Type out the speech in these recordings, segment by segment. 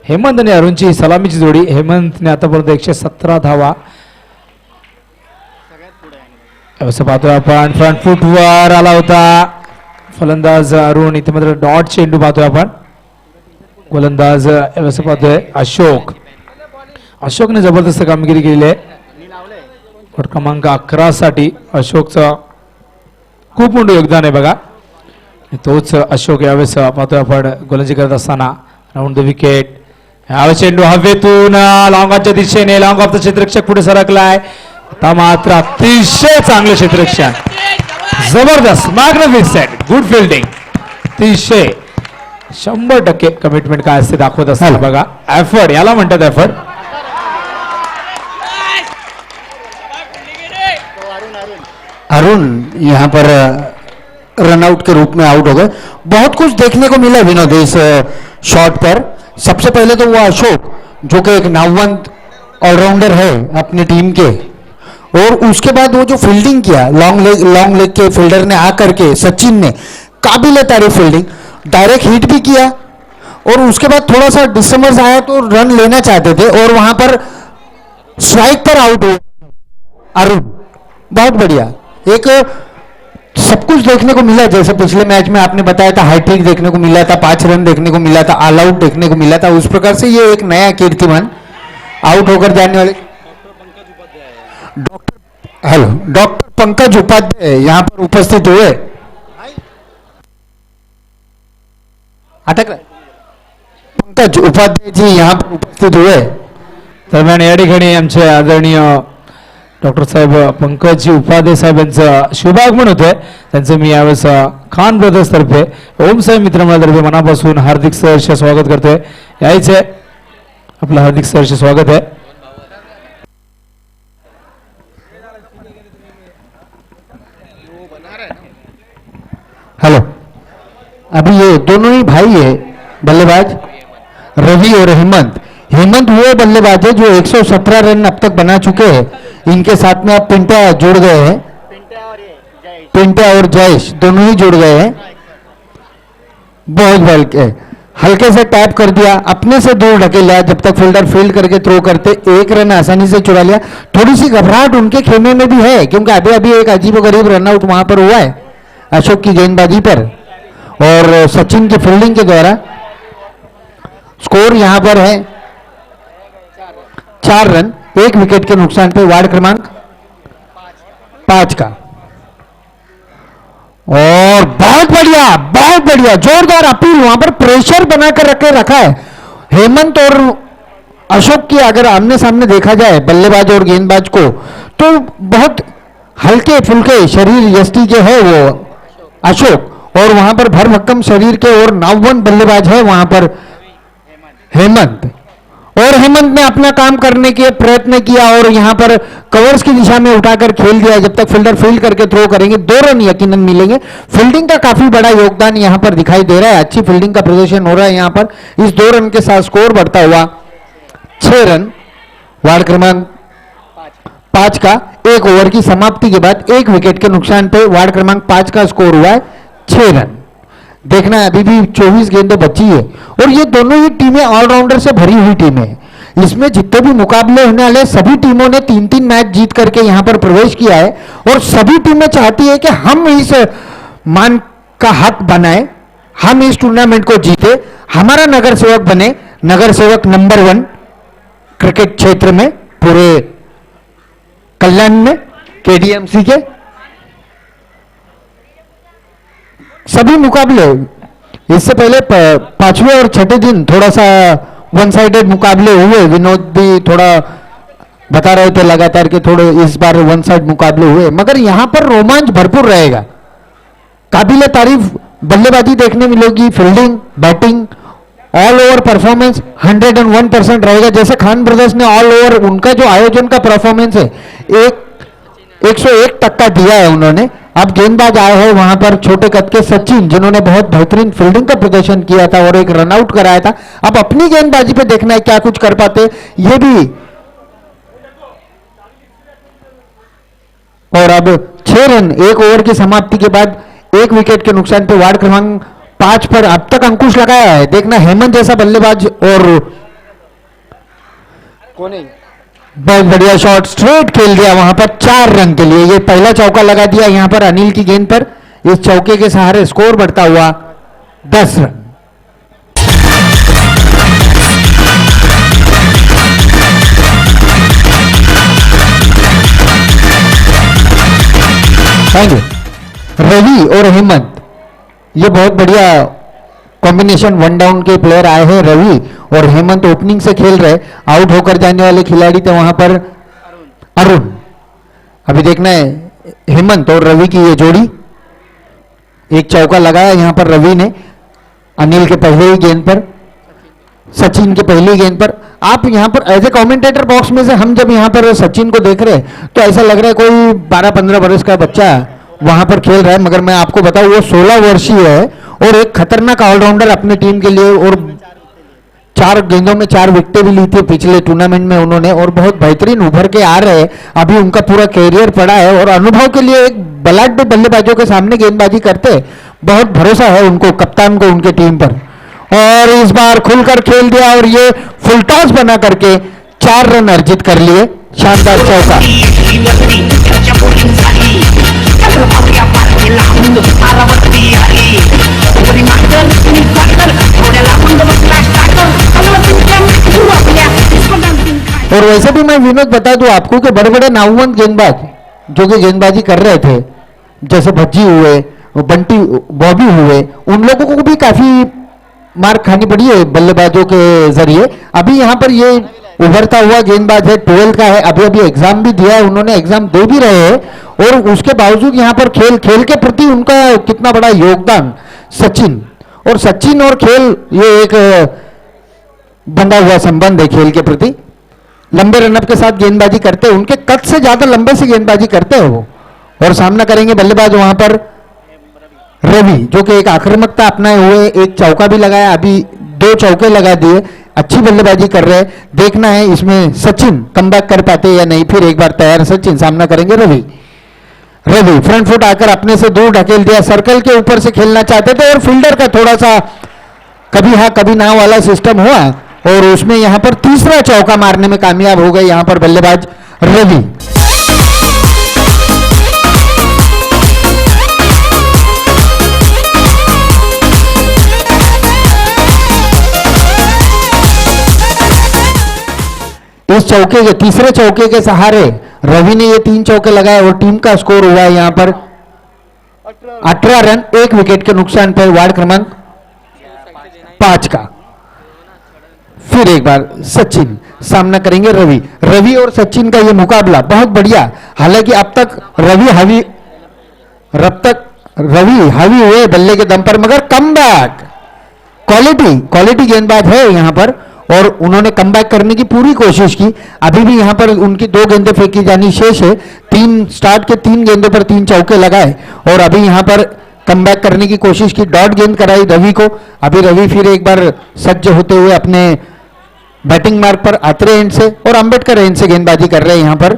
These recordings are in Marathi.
हेमंत आणि अरुणची सलामीची जोडी. हेमंतने आतापर्यंत 117 धावा. असं पाहतोय आपण फ्रंट फुटवर आला होता फलंदाज अरुण. इथे मात्र डॉट चेंडू पाहतोय आपण. गोलंदाज असं पाहतोय अशोकने जबरदस्त कामगिरी केली आहे. गट क्रमांक 11 साठी अशोकचं खूप मोठं योगदान आहे बघा. तोच अशोक यावेळेस पाहतोय आपण गोलंदाजी करत असताना राऊंड द विकेट. यावेळेस चेंडू हवेतून लॉंगच्या दिशेने लॉंग ऑफ द क्षेत्ररक्षक पुढे सरकलाय. आता मात्र अतिशय चांगलं क्षेत्ररक्षण. जबरदस्त मॅग्निफिसेंट गुड फिल्डिंग. अतिशय 100% कमिटमेंट काय असते दाखवत असताना बघा. एफर्ट याला म्हणतात एफर्ट. अरुण यहाँ पर रनआउट के रूप में आउट हो गए. बहुत कुछ देखने को मिला विनोद इस शॉट पर. सबसे पहले तो वो अशोक जो कि एक नामवंत ऑलराउंडर है अपनी टीम के, और उसके बाद वो जो फील्डिंग किया लॉन्ग लेग के फील्डर ने आकर के सचिन ने काबिल तारीफ फील्डिंग. डायरेक्ट हिट भी किया और उसके बाद थोड़ा सा डिसमर्स आया तो रन लेना चाहते थे और वहां पर स्ट्राइक पर आउट हुए अरुण. बहुत बढ़िया. एक सब कुछ देखने को मिला. जैसे पिछले मैच में आपने बताया था हाईट्रिक देखने को मिला था, 5 रन देखने को मिला था, ऑल आउट देखने को मिला था. उस प्रकार से ये एक नया कीर्तिमान आउट होकर जाने वाले डॉक्टर पंकज उपाध्याय यहाँ पर उपस्थित हुए. अटक पंकज उपाध्याय जी यहाँ पर उपस्थित हुए. दरम्यान या ठिकाणी आमचे आदरणीय डॉक्टर साहेब पंकजी उपाध्याय साहेब यांचं शुभागमन होतंय. त्यांचं मी यावेळेस खान ब्रदर्स तर्फे ओम साहेब मित्रमंडळातर्फे मनापासून हार्दिक सहर्ष स्वागत करतोय. यायचे आपलं हार्दिक सहर्ष स्वागत आहे. हेलो. अभी ये दोनों ही भाई है बल्लेबाज रवि और हेमंत. हेमंत वो बल्लेबाज है जो 117 रन अब तक बना चुके हैं. इनके साथ में अब पिंटा जुड़ गए हैं. पिंटा और जयेश दोनों ही जुड़ गए हैं. बहुत हल्के से टैप कर दिया, अपने से दूर ढकेला. जब तक फील्डर फील्ड करके थ्रो करते 1 रन आसानी से चुरा लिया. थोड़ी सी घबराहट उनके खेमे में भी है क्योंकि अभी अभी एक अजीबोगरीब रनआउट वहां पर हुआ है अशोक की गेंदबाजी पर और सचिन की फील्डिंग के द्वारा. स्कोर यहां पर है 4 रन 1 विकेट के नुकसान पे वार्ड क्रमांक 5 का. और बहुत बढ़िया जोरदार अपील. वहां पर प्रेशर बनाकर रखा है हेमंत और अशोक की. अगर आमने सामने देखा जाए बल्लेबाज और गेंदबाज को तो बहुत हल्के फुल्के शरीर यष्टि के है वो अशोक और वहां पर भर भक्कम शरीर के और नामवंत बल्लेबाज है वहां पर हेमंत. और हेमंत ने अपना काम करने के प्रयत्न किया और यहां पर कवर्स की दिशा में उठाकर खेल दिया. जब तक फील्डर फील्ड करके थ्रो करेंगे 2 रन यकीनन मिलेंगे. फील्डिंग का काफी बड़ा योगदान यहां पर दिखाई दे रहा है. अच्छी फील्डिंग का प्रदर्शन हो रहा है यहां पर. इस 2 रन के साथ स्कोर बढ़ता हुआ 6 रन वार्ड क्रमांक 5 का. 1 ओवर की समाप्ति के बाद 1 विकेट के नुकसान पे वार्ड क्रमांक 5 का स्कोर हुआ है 6 रन. देखना है अभी भी 24 गेंदें बची है और ये दोनों ही टीमें ऑलराउंडर से भरी हुई टीमें हैं. इसमें जितने भी मुकाबले होने वाले सभी टीमों ने 3-3 मैच जीत करके यहां पर प्रवेश किया है और सभी टीमें चाहती है कि हम इस मान का हक बनाए, हम इस टूर्नामेंट को जीते, हमारा नगर सेवक बने, नगर सेवक नंबर 1 क्रिकेट क्षेत्र में पूरे कल्याण में केडीएमसी के सभी मुकाबले. इससे पहले 5वें और 6ठे दिन थोड़ा सा वन साइडेड मुकाबले हुए. विनोद भी थोड़ा बता रहे थे लगातार कि थोड़े इस बार वन साइड मुकाबले हुए, मगर यहां पर रोमांच भरपूर रहेगा. काबिले तारीफ बल्लेबाजी देखने मिलेगी, fielding, batting, all over performance 101% रहेगा. जैसे खान ब्रदर्स ने ऑल ओवर उनका जो आयोजन का परफॉर्मेंस है 101% दिया है उन्होंने. अब गेंदबाज आए हैं वहां पर छोटे कद के सचिन जिन्होंने बहुत बेहतरीन फील्डिंग का प्रदर्शन किया था और एक रनआउट कराया था. अब अपनी गेंदबाजी पे देखना है क्या कुछ कर पाते ये भी. और अब 6 रन 1 ओवर की समाप्ति के बाद 1 विकेट के नुकसान पे वार्ड क्रमांक 5 पर अब तक अंकुश लगाया है. देखना हेमंत जैसा बल्लेबाज और बहुत बढ़िया शॉट, स्ट्रेट खेल दिया वहां पर 4 रन के लिए। ये पहला चौका लगा दिया यहां पर अनिल की गेंद पर। इस चौके के सहारे स्कोर बढ़ता हुआ 10 रन। Thank you. रवि और हेमंत, ये बहुत बढ़िया कॉम्बिनेशन, वन डाउन के प्लेयर आए हैं। रवि और हेमंत ओपनिंग से खेल रहे, आउट होकर जाने वाले खिलाड़ी थे वहां पर अरुण। अभी देखना है हेमंत और रवि की ये जोड़ी। एक चौका लगाया यहां पर रवि ने अनिल के पहले ही गेंद पर, सचिन के पहली गेंद पर। आप यहां पर एज ए कमेंटेटर बॉक्स में से हम जब यहां पर सचिन को देख रहे हैं तो ऐसा लग रहा है कोई 12-15 वर्ष का बच्चा वहां पर खेल रहा है, मगर मैं आपको बताऊं वो 16 वर्षीय है और एक खतरनाक ऑलराउंडर अपने टीम के लिए। और 4 गेंदों में 4 विकेटें भी ली थी पिछले टूर्नामेंट में उन्होंने, और बहुत बेहतरीन उभर के आ रहे हैं। अभी उनका पूरा कैरियर पड़ा है और अनुभव के लिए एक बलाढ्य बल्लेबाजों के सामने गेंदबाजी करते, बहुत भरोसा है उनको, कप्तान को, उनके टीम पर। और इस बार खुलकर खेल दिया और ये फुल टॉस बना करके 4 रन अर्जित कर लिए। शानदार चौका। और वैसे भी मैं विनोद बता दूं आपको कि बड़े बड़े नामवंत गेंदबाज जो कि गेंदबाजी कर रहे थे, जैसे भज्जी हुए, बंटी, बॉबी हुए, उन लोगों को भी काफी मार खानी पड़ी है बल्लेबाजों के जरिए। अभी यहां पर ये उभरता हुआ गेंदबाज है, 12 का है, अभी अभी एग्जाम भी दिया है उन्होंने, एग्जाम दे भी रहे हैं। और उसके बावजूद यहां पर खेल के प्रति उनका कितना बड़ा योगदान। सचिन और खेल, ये एक बंधा हुआ संबंध है खेल के प्रति। लंबे रनअप के साथ गेंदबाजी करते हैं, उनके कद से ज्यादा लंबे से गेंदबाजी करते हैं वो। और सामना करेंगे बल्लेबाज वहां पर रवि, जो कि एक आक्रामकता अपनाए हुए, एक चौका भी लगाया, अभी 2 चौके लगा दिए, अच्छी बल्लेबाजी कर रहे हैं। देखना है इसमें सचिन कमबैक कर पाते या नहीं। फिर एक बार तैयार सचिन, सामना करेंगे रवि। फ्रंट फुट आकर अपने से दूर ढकेल दिया, सर्कल के ऊपर से खेलना चाहते थे और फील्डर का थोड़ा सा कभी हाँ कभी ना वाला सिस्टम हुआ और उसमें यहां पर तीसरा चौका मारने में कामयाब हो गए यहां पर बल्लेबाज रवि। इस चौके के, तीसरे चौके के सहारे रवि ने ये 3 चौके लगाए और टीम का स्कोर हुआ है यहां पर 18 रन, 1 विकेट के नुकसान पर, वार्ड क्रमांक 5 का। फिर एक बार सचिन, सामना करेंगे रवि और सचिन का ये मुकाबला बहुत बढ़िया। हालांकि अब तक रवि हावी हुए बल्ले के दम पर, मगर कमबैक क्वालिटी गेंदबाज है यहां पर और उन्होंने कमबैक करने की पूरी कोशिश की। अभी भी यहां पर उनकी 2 गेंदें फेंकी जानी शेष है। 3 स्टार्ट के 3 गेंदों पर 3 चौके लगाए और अभी यहां पर कमबैक करने की कोशिश की, डॉट गेंद कराई रवि को। अभी रवि फिर एक बार सज्ज होते हुए अपने बैटिंग मार्ग पर आतरे एंड से और अंबेडकर एंड से गेंदबाजी कर रहे हैं यहां पर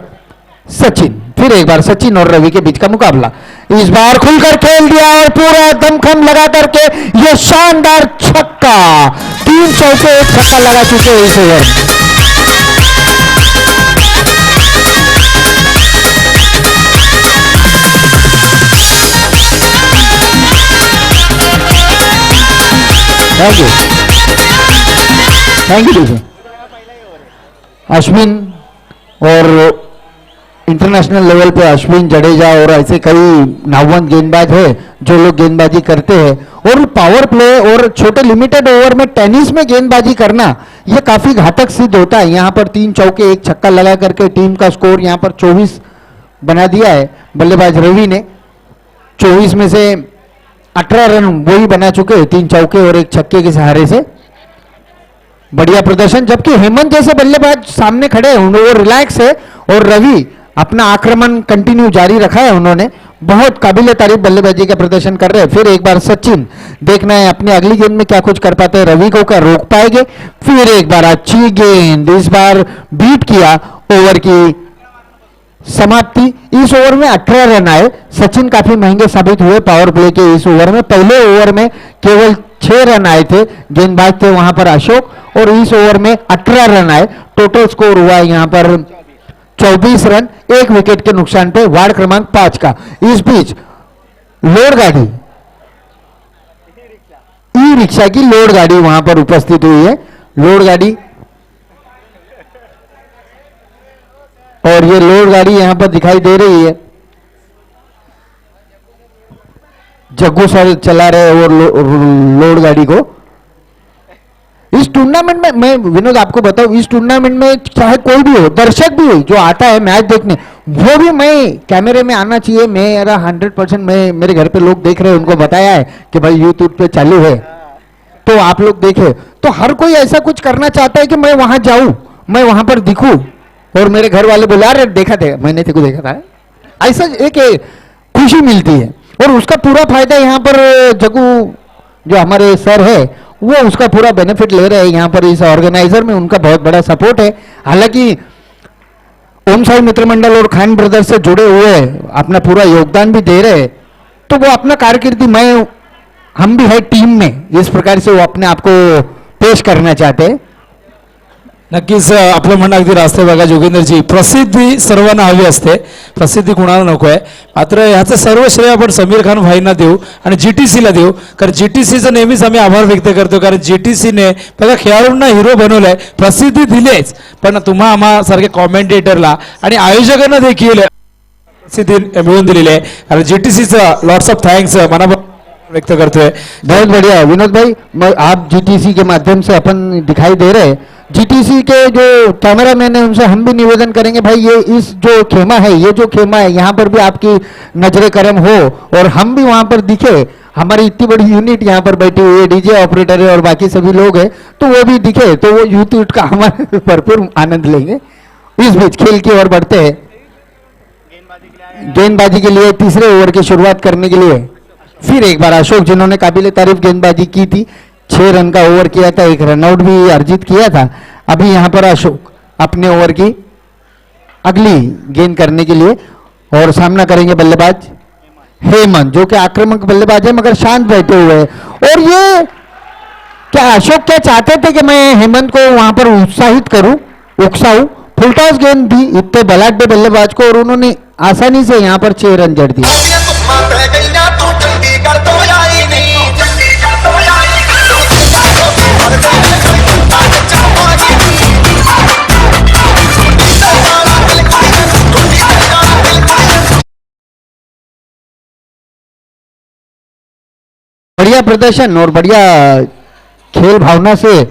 सचिन। फिर एक बार सचिन और रवि के बीच का मुकाबला, इस बार खुलकर खेल दिया और पूरा दमखम लगा करके ये शानदार छक्का, 3 चौके 1 छक्का लगा चुके हैं इस ओवर। थैंक यू अश्विन, और इंटरनेशनल लेवल पे अश्विन, जडेजा और ऐसे कई नामवंत गेंदबाज है जो लोग गेंदबाजी करते हैं। और पावर प्ले और छोटे लिमिटेड ओवर में टेनिस में गेंदबाजी करना ये काफी घातक सिद्ध होता है। यहां पर 3 चौके 1 छक्का लगा करके टीम का स्कोर यहां पर 24 बना दिया है बल्लेबाज रवि ने। 24 में से 18 रन वही बना चुके हैं 3 चौके और 1 छक्के के सहारे से। बढ़िया प्रदर्शन, जबकि हेमंत जैसे बल्लेबाज सामने खड़े हैं, वो रिलैक्स है और रवि अपना आक्रमण कंटिन्यू जारी रखा है उन्होंने। बहुत काबिल तारीफ बल्लेबाजी का प्रदर्शन कर रहे हैं। फिर एक बार सचिन, देखना है अपनी अगली गेंद में क्या कुछ कर पाते हैं, रवि को क्या रोक पाएंगे। फिर एक बार अच्छी गेंद, इस बार बीट किया ओवर की समाप्ति। इस ओवर में 18 रन आए। सचिन काफी महंगे साबित हुए पावर प्ले के इस ओवर में। पहले ओवर में केवल 6 रन आए थे, गेंदबाज थे वहां पर अशोक, और इस ओवर में 18 रन आए। टोटल स्कोर हुआ यहां पर 24 रन, 1 विकेट के नुकसान पे, वार्ड क्रमांक 5 का। इस बीच लोड गाड़ी, ई रिक्शा की लोड गाड़ी वहां पर उपस्थित हुई है। लोड गाड़ी, और ये लोड गाड़ी यहां पर दिखाई दे रही है, जग्गू सर चला रहे हैं और लोड गाड़ी को। इस टूर्नामेंट में मैं विनोद आपको बताऊं, इस टूर्नामेंट में चाहे कोई भी हो, दर्शक भी हो जो आता है मैच देखने, वो भी मैं कैमरे में आना चाहिए। मेरा 100% मैं, मेरे घर पे लोग देख रहे हैं, उनको बताया है कि भाई यूट्यूब पे चालू है तो आप लोग देखे। तो हर कोई ऐसा कुछ करना चाहता है कि मैं वहां जाऊं, मैं वहां पर दिखूं, और मेरे घर वाले बोले अरे देखा थे, मैंने तेको देखा था। ऐसा एक खुशी मिलती है, और उसका पूरा फायदा यहाँ पर जग्गू जो हमारे सर है वो उसका पूरा बेनिफिट ले रहे हैं यहाँ पर। इस ऑर्गेनाइजर में उनका बहुत बड़ा सपोर्ट है। हालांकि ओम साई मित्र मंडल और खान ब्रदर्स से जुड़े हुए अपना पूरा योगदान भी दे रहे हैं, तो वो अपना कारकिर्दी, मैं हम भी है टीम में, इस प्रकार से वो अपने आप को पेश करना चाहते हैं। नक्कीच आपलं म्हणणं अगदी रास्त आहे बघा जोगेंद्रजी, प्रसिद्धी सर्वांना हवी असते, प्रसिद्धी कुणाला नको आहे। मात्र ह्याचं सर्व श्रेय आपण समीर खान भाईंना देऊ आणि जीटीसीला देऊ, कारण जीटीसीचं नेहमीच आम्ही आभार व्यक्त करतो, कारण जीटीसीने बघा खेळाडूंना हिरो बनवलंय, प्रसिद्धी दिलीच, पण तुम्हा आम्हा सारखे कॉमेंटेटरला आणि आयोजकांना देखील प्रसिद्धी मिळवून दिलेली आहे, आणि जीटीसीचं लॉट्स ऑफ थँक्स मनापासून व्यक्त करतोय। बहुत बढ़िया विनोद भाई, आप जीटीसी के माध्यम से अपन दिखाई दे रहे हैं। जीटीसी के जो कैमरामैन है उनसे हम भी निवेदन करेंगे भाई, ये इस जो खेमा है, ये जो खेमा है, यहाँ पर भी आपकी नजरे करम हो और हम भी वहां पर दिखे। हमारी इतनी बड़ी यूनिट यहाँ पर बैठी हुई है, डीजे ऑपरेटर है और बाकी सभी लोग हैं, तो वो भी दिखे, तो वो यूनिट का हमारे भरपूर आनंद लेंगे। इस बीच खेल की ओर बढ़ते हैं। गेंदबाजी के लिए तीसरे ओवर की शुरुआत करने के लिए फिर एक बार अशोक, जिन्होंने काबिल तारीफ गेंदबाजी की थी, 6 रन का ओवर किया था, 1 रनआउट भी अर्जित किया था। अभी यहां पर अशोक अपने ओवर की अगली गेंद करने के लिए, और सामना करेंगे बल्लेबाज हेमंत, जो कि आक्रामक बल्लेबाज है मगर शांत बैठे हुए हैं। और ये क्या अशोक क्या चाहते थे कि मैं हेमंत को वहां पर उत्साहित करूं, उकसाऊं? फुलटॉस गेंद दी इतने बलाढ्य बल्लेबाज को, और उन्होंने आसानी से यहां पर 6 रन जड़ दिए। बढ़िया प्रदर्शन और बढ़िया खेल भावना से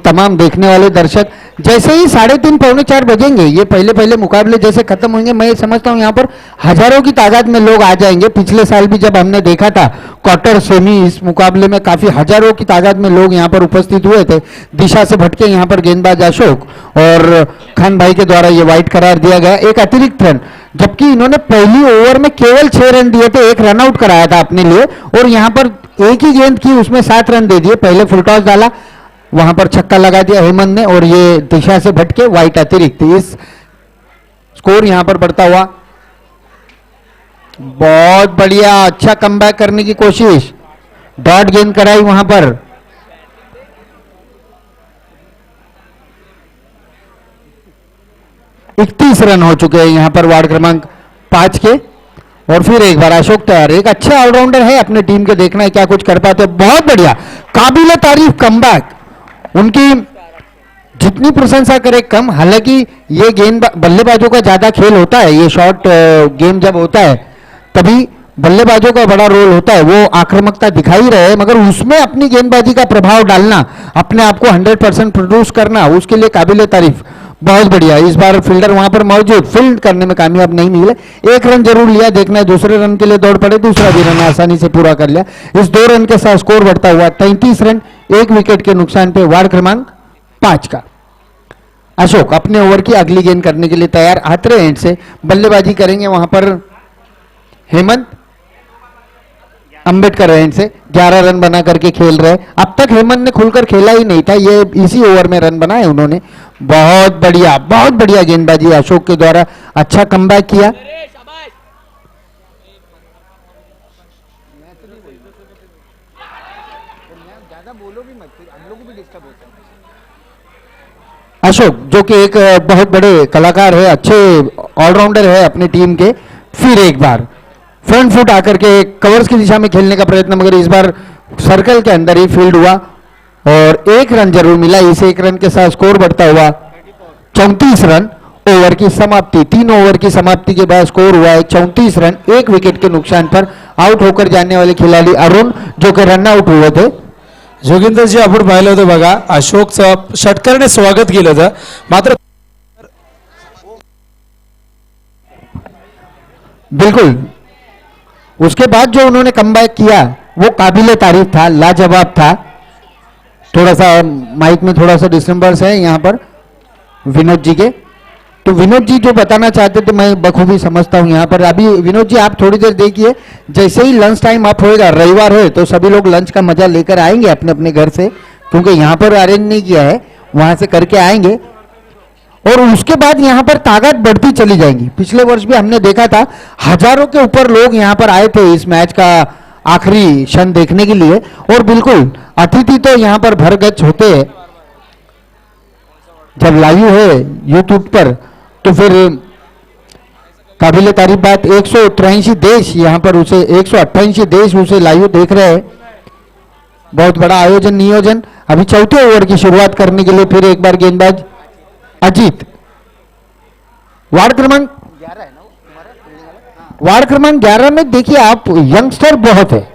तमाम देखने वाले दर्शक, जैसे ही 3:30 पौने 4 बजेंगे, ये पहले पहले मुकाबले जैसे खत्म होंगे, मैं समझता हूँ यहाँ पर हजारों की तादाद में लोग आ जाएंगे। पिछले साल भी जब हमने देखा था क्वार्टर सेमी, इस मुकाबले में काफी हजारों की तादाद में लोग यहाँ पर उपस्थित हुए थे। दिशा से भटके यहाँ पर गेंदबाज अशोक, और खान भाई के द्वारा ये वाइट करार दिया गया, एक अतिरिक्त रन, जबकि इन्होंने पहली ओवर में केवल 6 रन दिए थे, 1 रनआउट कराया था अपने लिए, और यहाँ पर एक ही गेंद की उसमें 7 रन दे दिए। पहले फुल टॉस डाला, वहां पर छक्का लगा दिया हेमंत ने, और ये दिशा से भटके वाइट अतिरिक्त। इस स्कोर यहां पर बढ़ता हुआ, बहुत बढ़िया, अच्छा कमबैक करने की कोशिश, डॉट गेंद कराई वहां पर। इकतीस रन हो चुके हैं यहां पर वार्ड क्रमांक 5 के, और फिर एक बार अशोक तैयार, एक अच्छे ऑलराउंडर है, अपने टीम के देखना है क्या कुछ कर पाते। बहुत बढ़िया, काबिल तारीफ कमबैक, उनकी जितनी प्रशंसा करे कम। हालांकि ये गेंद बल्लेबाजों का ज्यादा खेल होता है, ये शॉर्ट गेम जब होता है तभी बल्लेबाजों का बड़ा रोल होता है, वो आक्रामकता दिखाई रहे हैं, मगर उसमें अपनी गेंदबाजी का प्रभाव डालना, अपने आप को 100% प्रोड्यूस करना, उसके लिए काबिल तारीफ। बहुत बढ़िया, इस बार फील्डर वहां पर मौजूद, फील्ड करने में कामयाब नहीं निकले, 1 रन जरूर लिया। देखना है दूसरे रन के लिए दौड़ पड़े, दूसरा भी रन आसानी से पूरा कर लिया। इस 2 रन के साथ स्कोर बढ़ता हुआ 33 रन, 1 विकेट के नुकसान पे, वार्ड क्रमांक 5 का। अशोक अपने ओवर की अगली गेंद करने के लिए तैयार, आतरे एंड से बल्लेबाजी करेंगे वहां पर हेमंत। अंबेडकर रेंज से 11 रन बना करके खेल रहे। अब तक हेमंत ने खुलकर खेला ही नहीं था, ये इसी ओवर में रन बनाए उन्होंने। बहुत बढ़िया गेंदबाजी अशोक के द्वारा, अच्छा कमबैक किया। अशोक जो कि एक बहुत बड़े कलाकार है, अच्छे ऑलराउंडर है अपनी टीम के, फिर एक बार फ्रंट फुट आकर के कवर्स की दिशा में खेलने का प्रयत्न, मगर इस बार सर्कल के अंदर ही फील्ड हुआ और 1 रन जरूर मिला। इस 1 रन के साथ स्कोर बढ़ता हुआ 34 रन। ओवर की समाप्ति, 3 ओवर की समाप्ति के बाद स्कोर हुआ है 34 रन। 1 विकेट के नुकसान पर आउट होकर जाने वाले खिलाड़ी अरुण जो कि रन आउट हुए थे। जोगिंदरजी आपण पाहिलं होतं बघा, अशोकचं षटकरने स्वागत केलं होतं, मात्र बिल्कुल उसके बाद जो उन्होंने कमबैक किया वो काबिले तारीफ था, लाजवाब था। थोड़ा सा माइक में थोड़ा सा डिस्टर्बेंस है यहाँ पर विनोद जी के, तो विनोद जी जो बताना चाहते थे मैं बखूबी समझता हूँ यहाँ पर। अभी विनोद जी आप थोड़ी देर देखिए, जैसे ही लंच टाइम आप होएगा, रविवार है तो सभी लोग लंच का मजा लेकर आएंगे अपने अपने घर से, क्योंकि यहाँ पर अरेंज नहीं किया है, वहां से करके आएंगे और उसके बाद यहाँ पर ताकत बढ़ती चली जाएंगी। पिछले वर्ष भी हमने देखा था, हजारों के ऊपर लोग यहाँ पर आए थे इस मैच का आखिरी क्षण देखने के लिए, और बिल्कुल अतिथि तो यहाँ पर भरगच्छ होते हैं। जब लाइव है यूट्यूब पर तो फिर काबिले तारीफ बात, 183 देश यहाँ पर उसे 188 देश उसे लाइव देख रहे हैं। बहुत बड़ा आयोजन नियोजन। अभी चौथे ओवर की शुरुआत करने के लिए फिर एक बार गेंदबाज अजीत, वार्ड क्रमांक 11 में देखिए आप, यंगस्टर बहुत है,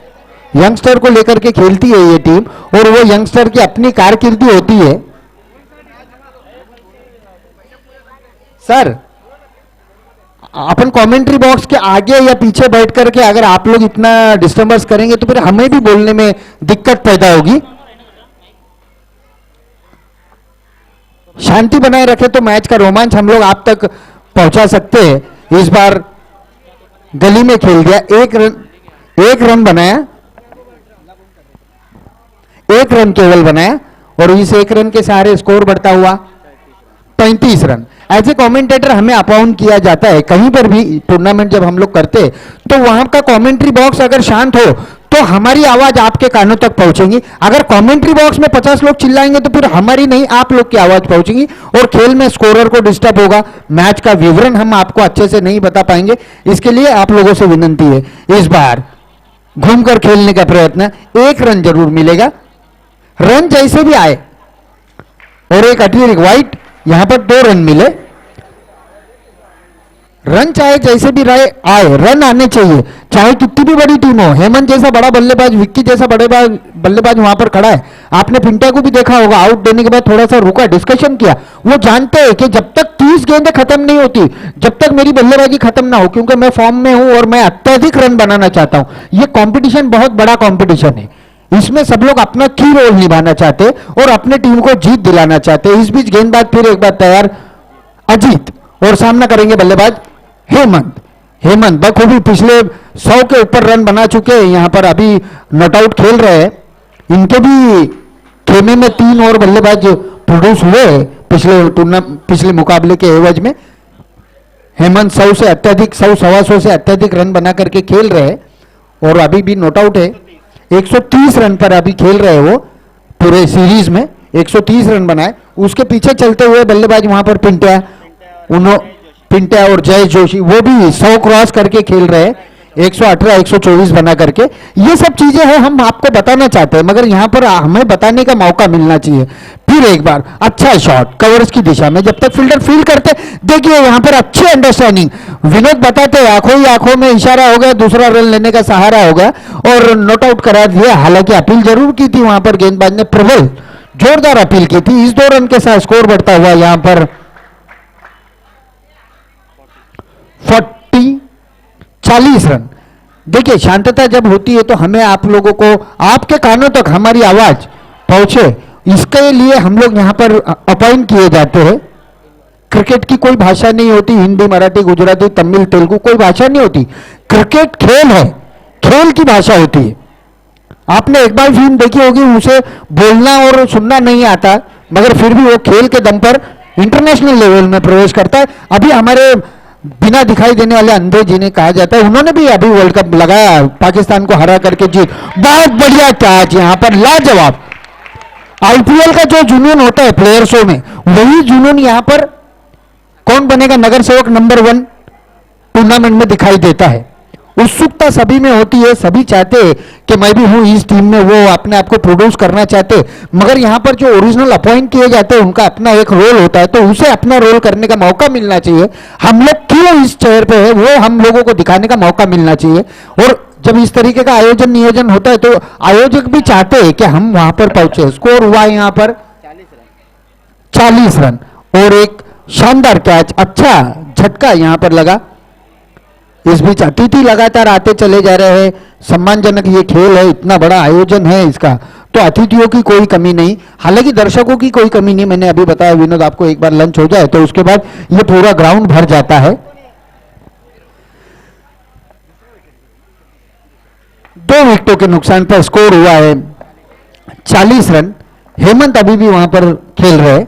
यंगस्टर को लेकर के खेलती है ये टीम और वो यंगस्टर की अपनी कारकिर्दी होती है। सर अपन कमेंट्री बॉक्स के आगे या पीछे बैठ करके अगर आप लोग इतना डिस्टर्बेंस करेंगे तो फिर हमें भी बोलने में दिक्कत पैदा होगी। शांति बनाए रखे तो मैच का रोमांच हम लोग आप तक पहुंचा सकते हैं। इस बार गली में खेल दिया, 1 रन बनाया, 1 रन केवल बनाया और इस 1 रन के सहारे स्कोर बढ़ता हुआ 35 रन। एज ए कमेंटेटर हमें अपॉइंट किया जाता है, कहीं पर भी टूर्नामेंट जब हम लोग करते तो वहां का कमेंट्री बॉक्स अगर शांत हो तो हमारी आवाज आपके कानों तक पहुंचेगी। अगर कमेंट्री बॉक्स में 50 लोग चिल्लाएंगे तो फिर हमारी नहीं, आप लोग की आवाज पहुंचेगी और खेल में स्कोरर को डिस्टर्ब होगा, मैच का विवरण हम आपको अच्छे से नहीं बता पाएंगे। इसके लिए आप लोगों से विनंती है, इस बार घूमकर खेलने का प्रयत्न, 1 रन जरूर मिलेगा, रन जैसे भी आए, और एक अतिरिक्त वाइट, यहां पर 2 रन मिले। रन चाहे जैसे भी आए, रन आने चाहिए, चाहे कितनी भी बड़ी टीम हो। हेमंत जैसा बड़ा बल्लेबाज, विक्की जैसा बड़े बल्लेबाज वहां पर खड़ा है। आपने पिंटा को भी देखा होगा, आउट देने के बाद थोड़ा सा रुका, डिस्कशन किया। वो जानते हैं कि जब तक 30 गेंदें खत्म नहीं होती, जब तक मेरी बल्लेबाजी खत्म ना हो, क्योंकि मैं फॉर्म में हूं और मैं अत्यधिक रन बनाना चाहता हूं। ये कंपटीशन बहुत बड़ा कंपटीशन है, इसमें सब लोग अपना की रोल निभाना चाहते और अपने टीम को जीत दिलाना चाहते। इस बीच गेंदबाज फिर एक बार तैयार, अजीत, और सामना करेंगे बल्लेबाज हेमंत बखूबी पिछले 100 के ऊपर रन बना चुके हैं, यहां पर अभी नॉट आउट खेल रहे हैं। इनके भी खेमे में 3 और बल्लेबाज प्रोड्यूस हुए पिछले मुकाबले के एवज में। हेमंत 100 से अत्यधिक, 100-125 से अत्यधिक रन बना करके खेल रहे हैं और अभी भी नॉट आउट है। 130 रन पर अभी खेल रहे हैं वो, पूरे सीरीज में 130 रन बनाए। उसके पीछे चलते हुए बल्लेबाज वहां पर पिंटा और जय जोशी, वो भी 100 क्रॉस करके खेल रहे हैं, 118-124 बना करके। ये सब चीजें हैं, हम आपको बताना चाहते हैं, मगर यहां पर हमें बताने का मौका मिलना चाहिए। फिर एक बार अच्छा शॉट कवर्स की दिशा में, जब तक फील्डर फील्ड करते, देखिए यहां पर अच्छी अंडरस्टैंडिंग, विनोद बताते हैं आंखों ही आंखों में इशारा हो गया, दूसरा रन लेने का सहारा हो गया और नॉट आउट करा दिया। हालांकि अपील जरूर की थी वहां पर गेंदबाज ने, प्रबल जोरदार अपील की थी। इस 2 रन के साथ स्कोर बढ़ता हुआ यहां पर 40 रन। देखिए शांतता जब होती है तो हमें आप लोगों को, आपके कानों तक हमारी आवाज पहुंचे, इसके लिए हम लोग यहां पर अपॉइंट किए जाते हैं। क्रिकेट की कोई भाषा नहीं होती, हिंदी, मराठी, गुजराती, तमिल, तेलुगु, कोई भाषा नहीं होती। क्रिकेट खेल है, खेल की भाषा होती है। आपने एक बार फिल्म देखी होगी, उसे बोलना और सुनना नहीं आता, मगर फिर भी वो खेल के दम पर इंटरनेशनल लेवल में प्रवेश करता है। अभी हमारे बिना दिखाई देने वाले अंधे जिन्हें कहा जाता है, उन्होंने भी अभी वर्ल्ड कप लगाया, पाकिस्तान को हरा करके जीत। बहुत बढ़िया कैच, यहाँ पर लाजवाब। आईपीएल का जो जुनून होता है प्लेयर्सों में, वही जुनून यहाँ पर कौन बनेगा नगर सेवक नंबर 1 टूर्नामेंट में दिखाई देता है। उत्सुकता सभी में होती है, सभी चाहते हैं कि मैं भी हूं इस टीम में, वो अपने आप को प्रोड्यूस करना चाहते हैं, मगर यहाँ पर जो ओरिजिनल अपॉइंट किए जाते हैं उनका अपना एक रोल होता है, तो उसे अपना रोल करने का मौका मिलना चाहिए। हम लोग क्यों इस चेयर पे है वो हम लोगों को दिखाने का मौका मिलना चाहिए। और जब इस तरीके का आयोजन नियोजन होता है तो आयोजक भी चाहते हैं कि हम वहां पर पहुंचे। स्कोर हुआ यहाँ पर 40 रन और एक शानदार कैच, अच्छा झटका यहाँ पर लगा। इस बीच अतिथि लगातार आते चले जा रहे हैं। सम्मानजनक ये खेल है, इतना बड़ा आयोजन है इसका, तो अतिथियों की कोई कमी नहीं, हालांकि दर्शकों की कोई कमी नहीं। मैंने अभी बताया विनोद आपको, एक बार लंच हो जाए तो उसके बाद ये पूरा ग्राउंड भर जाता है। 2 विकेटों के नुकसान पर स्कोर हुआ है 40 रन। हेमंत अभी भी वहां पर खेल रहे,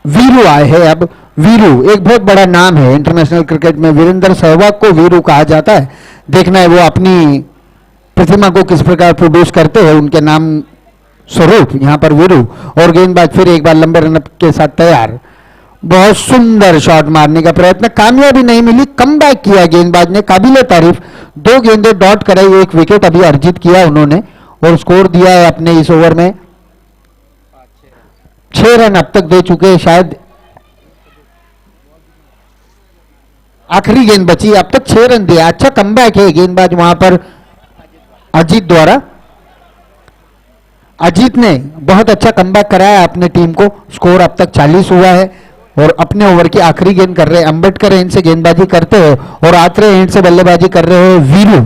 वीरू आए हैं अब। वीरू एक बहुत बड़ा नाम है इंटरनेशनल क्रिकेट में, वीरेंद्र सहवाग को वीरू कहा जाता है। देखना है वो अपनी प्रतिमा को किस प्रकार प्रोड्यूस करते हैं, उनके नाम स्वरूप यहाँ पर वीरू। और गेंदबाज फिर एक बार लंबे रन के साथ तैयार। बहुत सुंदर शॉट मारने का प्रयत्न, कामयाबी नहीं मिली, कमबैक किया गेंदबाज ने, काबिले तारीफ। 2 गेंदें डॉट कराई, 1 विकेट अभी अर्जित किया उन्होंने और स्कोर दिया है अपने इस ओवर में 6 रन अब तक दे चुके हैं। शायद आखिरी गेंद बची, अब तक 6 रन दिया। अच्छा कमबैक है गेंदबाज वहां पर अजीत द्वारा। अजीत ने बहुत अच्छा कमबैक कराया अपने टीम को। स्कोर अब तक 40 हुआ है और अपने ओवर की आखिरी गेंद कर रहे हैं। अंबेडकर एंड से गेंदबाजी करते हैं और आत्रे एंड से बल्लेबाजी कर रहे हैं वीरू,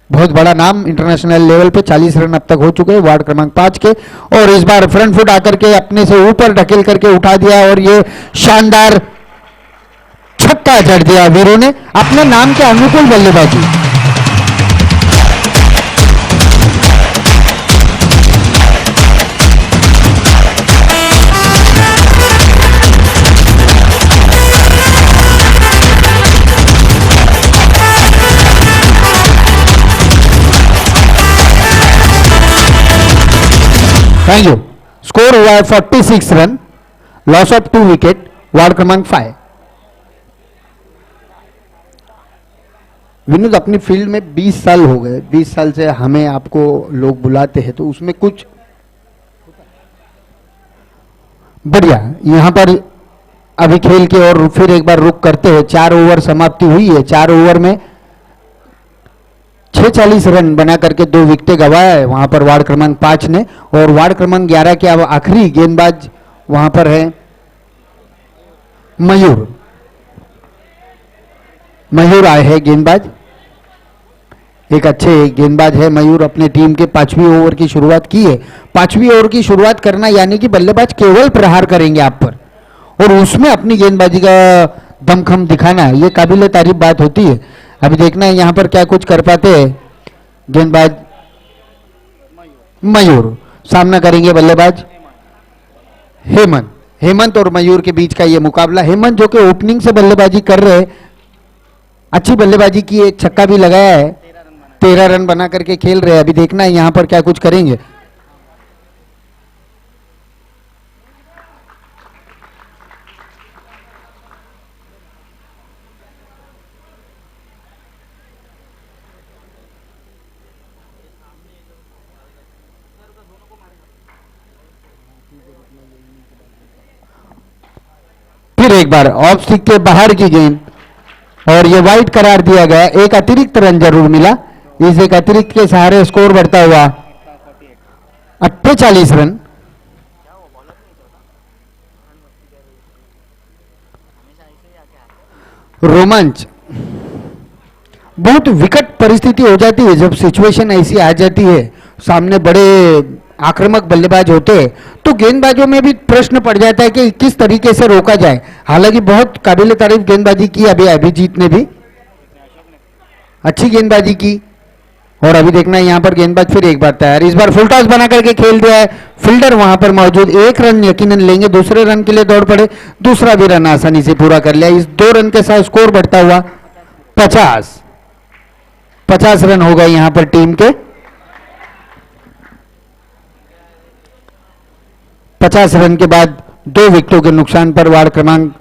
बहुत बड़ा नाम इंटरनेशनल लेवल पे। 40 रन अब तक हो चुके हैं वार्ड क्रमांक 5 के, और इस बार फ्रंट फुट आकर के अपने से ऊपर ढकेल करके उठा दिया और ये शानदार छक्का जड़ दिया वीरू ने, अपने नाम के अनुकूल बल्लेबाजी। Thank you. स्कोर हुआ है 46 run, loss of 2 wicket, ward क्रमांक 5। विनोद अपनी फील्ड में 20 साल हो गए, 20 साल से हमें आपको लोग बुलाते हैं, तो उसमें कुछ बढ़िया यहां पर अभी खेल के और फिर एक बार रुक करते हैं। 4 ओवर समाप्ति हुई है, 4 ओवर में 46 रन बना करके 2 विकेटें गंवाया है वहां पर वार्ड क्रमांक 5 ने। और वार्ड क्रमांक 11 के अब आखिरी गेंदबाज वहां पर है मयूर। मयूर आए हैं गेंदबाज, एक अच्छे गेंदबाज है मयूर। अपने टीम के 5वीं ओवर की शुरुआत की है। 5वीं ओवर की शुरुआत करना यानी कि बल्लेबाज केवल प्रहार करेंगे आप पर और उसमें अपनी गेंदबाजी का दमखम दिखाना, ये काबिले तारीफ बात होती है। अभी देखना है यहां पर क्या कुछ कर पाते हैं गेंदबाज मयूर। सामना करेंगे बल्लेबाज हेमंत। हेमंत और मयूर के बीच का ये मुकाबला। हेमंत जो कि ओपनिंग से बल्लेबाजी कर रहे हैं, अच्छी बल्लेबाजी की, एक छक्का भी लगाया है, 13 रन बना करके खेल रहे हैं। अभी देखना है यहां पर क्या कुछ करेंगे। फिर एक बार ऑफ स्टिक के बाहर की गेंद और ये वाइड करार दिया गया। एक अतिरिक्त रन जरूर मिला, इस एक अतिरिक्त के सहारे स्कोर बढ़ता हुआ 48 रन। रोमांच, बहुत विकट परिस्थिति हो जाती है जब सिचुएशन ऐसी आ जाती है, सामने बड़े आक्रामक बल्लेबाज होते हैं, तो गेंदबाजों में भी प्रश्न पड़ जाता है कि किस तरीके से रोका जाए। हालांकि बहुत काबिल तारीफ गेंदबाजी की अभी अभिजीत ने भी। अच्छी गेंदबाजी की। और अभी देखना है यहाँ पर गेंदबाज फिर एक बार तैयार, इस बार फुल टॉस बना करके खेल दिया है, फील्डर वहां पर मौजूद, एक रन यकीनन लेंगे, दूसरे रन के लिए दौड़ पड़े, दूसरा भी रन आसानी से पूरा कर लिया। इस 2 रन के साथ स्कोर बढ़ता हुआ 50 रन हो गए यहां पर टीम के। 50 रन के बाद 2 विकेटों के नुकसान पर वार्ड क्रमांक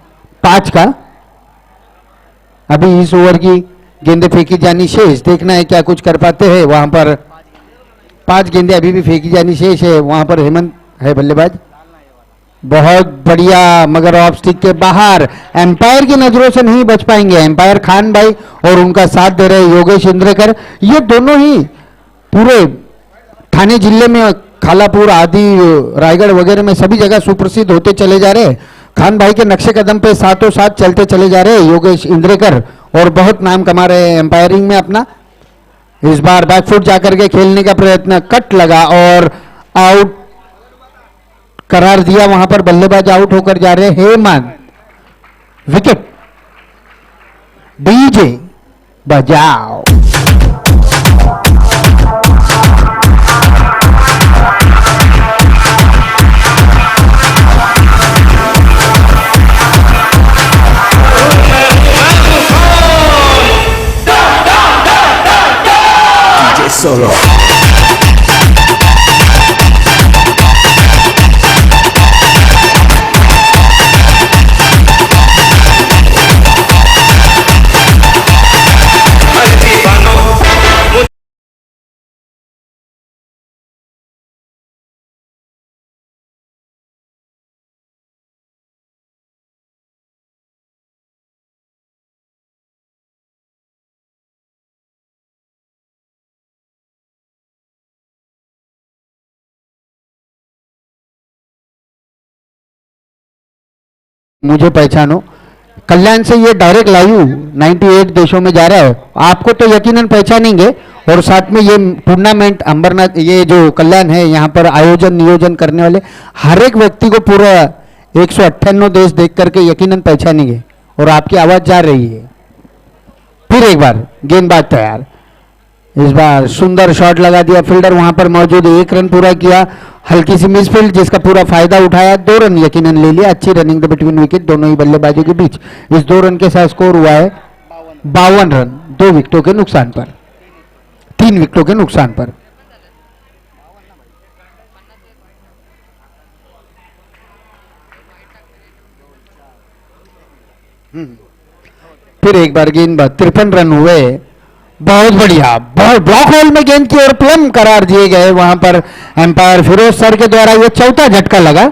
5 का। अभी इस ओवर की गेंदें फेंकी जानी शेष, देखना है क्या कुछ कर पाते हैं। वहां पर 5 गेंदें अभी भी फेंकी जानी शेष है। वहां पर हेमंत है बल्लेबाज, बहुत बढ़िया, मगर ऑफ स्टिक के बाहर, एम्पायर की नजरों से नहीं बच पाएंगे। एम्पायर खान भाई और उनका साथ दे रहे योगेश इंद्रेकर, ये दोनों ही पूरे ठाणे जिले में, खालापुर आदि रायगढ़ वगैरह में सभी जगह सुप्रसिद्ध होते चले जा रहे। खान भाई के नक्शे कदम पे साथों साथ चलते चले जा रहे योगेश इंद्रेकर, और बहुत नाम कमा रहे हैं एम्पायरिंग में अपना। इस बार बैकफुट जाकर के खेलने का प्रयत्न, कट लगा और आउट करार दिया। वहां पर बल्लेबाज आउट होकर जा रहे हेमंत। विकेट, डीजे बजाओ। Solo. मुझे पहचानो, कल्याण से ये डायरेक्ट लाइव 98 देशों में जा रहा है, आपको तो यकीनन पहचानेंगे। और साथ में ये टूर्नामेंट अंबरनाथ, ये जो कल्याण है यहाँ पर आयोजन नियोजन करने वाले हर एक व्यक्ति को पूरा 198 देश देख करके यकीनन पहचानेंगे। और आपकी आवाज जा रही है। फिर एक बार गेंदबाज तैयार, इस बार सुंदर शॉट लगा दिया, फील्डर वहां पर मौजूद, 1 रन पूरा किया, हल्की सी मिसफील्ड जिसका पूरा फायदा उठाया, 2 रन यकीनन ले लिया। अच्छी रनिंग द बिटवीन विकेट दोनों ही बल्लेबाजों के बीच। इस 2 रन के साथ स्कोर हुआ है 52 रन, 2 विकेटों के नुकसान पर, 3 विकेटों के नुकसान पर। फिर एक बार गेंदबाज, 53 रन हुए, बहुत बढ़िया, बहुत ब्लॉक होल में गेंद की और प्लम करार दिए गए। वहां पर एम्पायर फिरोज सर के द्वारा ये चौथा झटका लगा।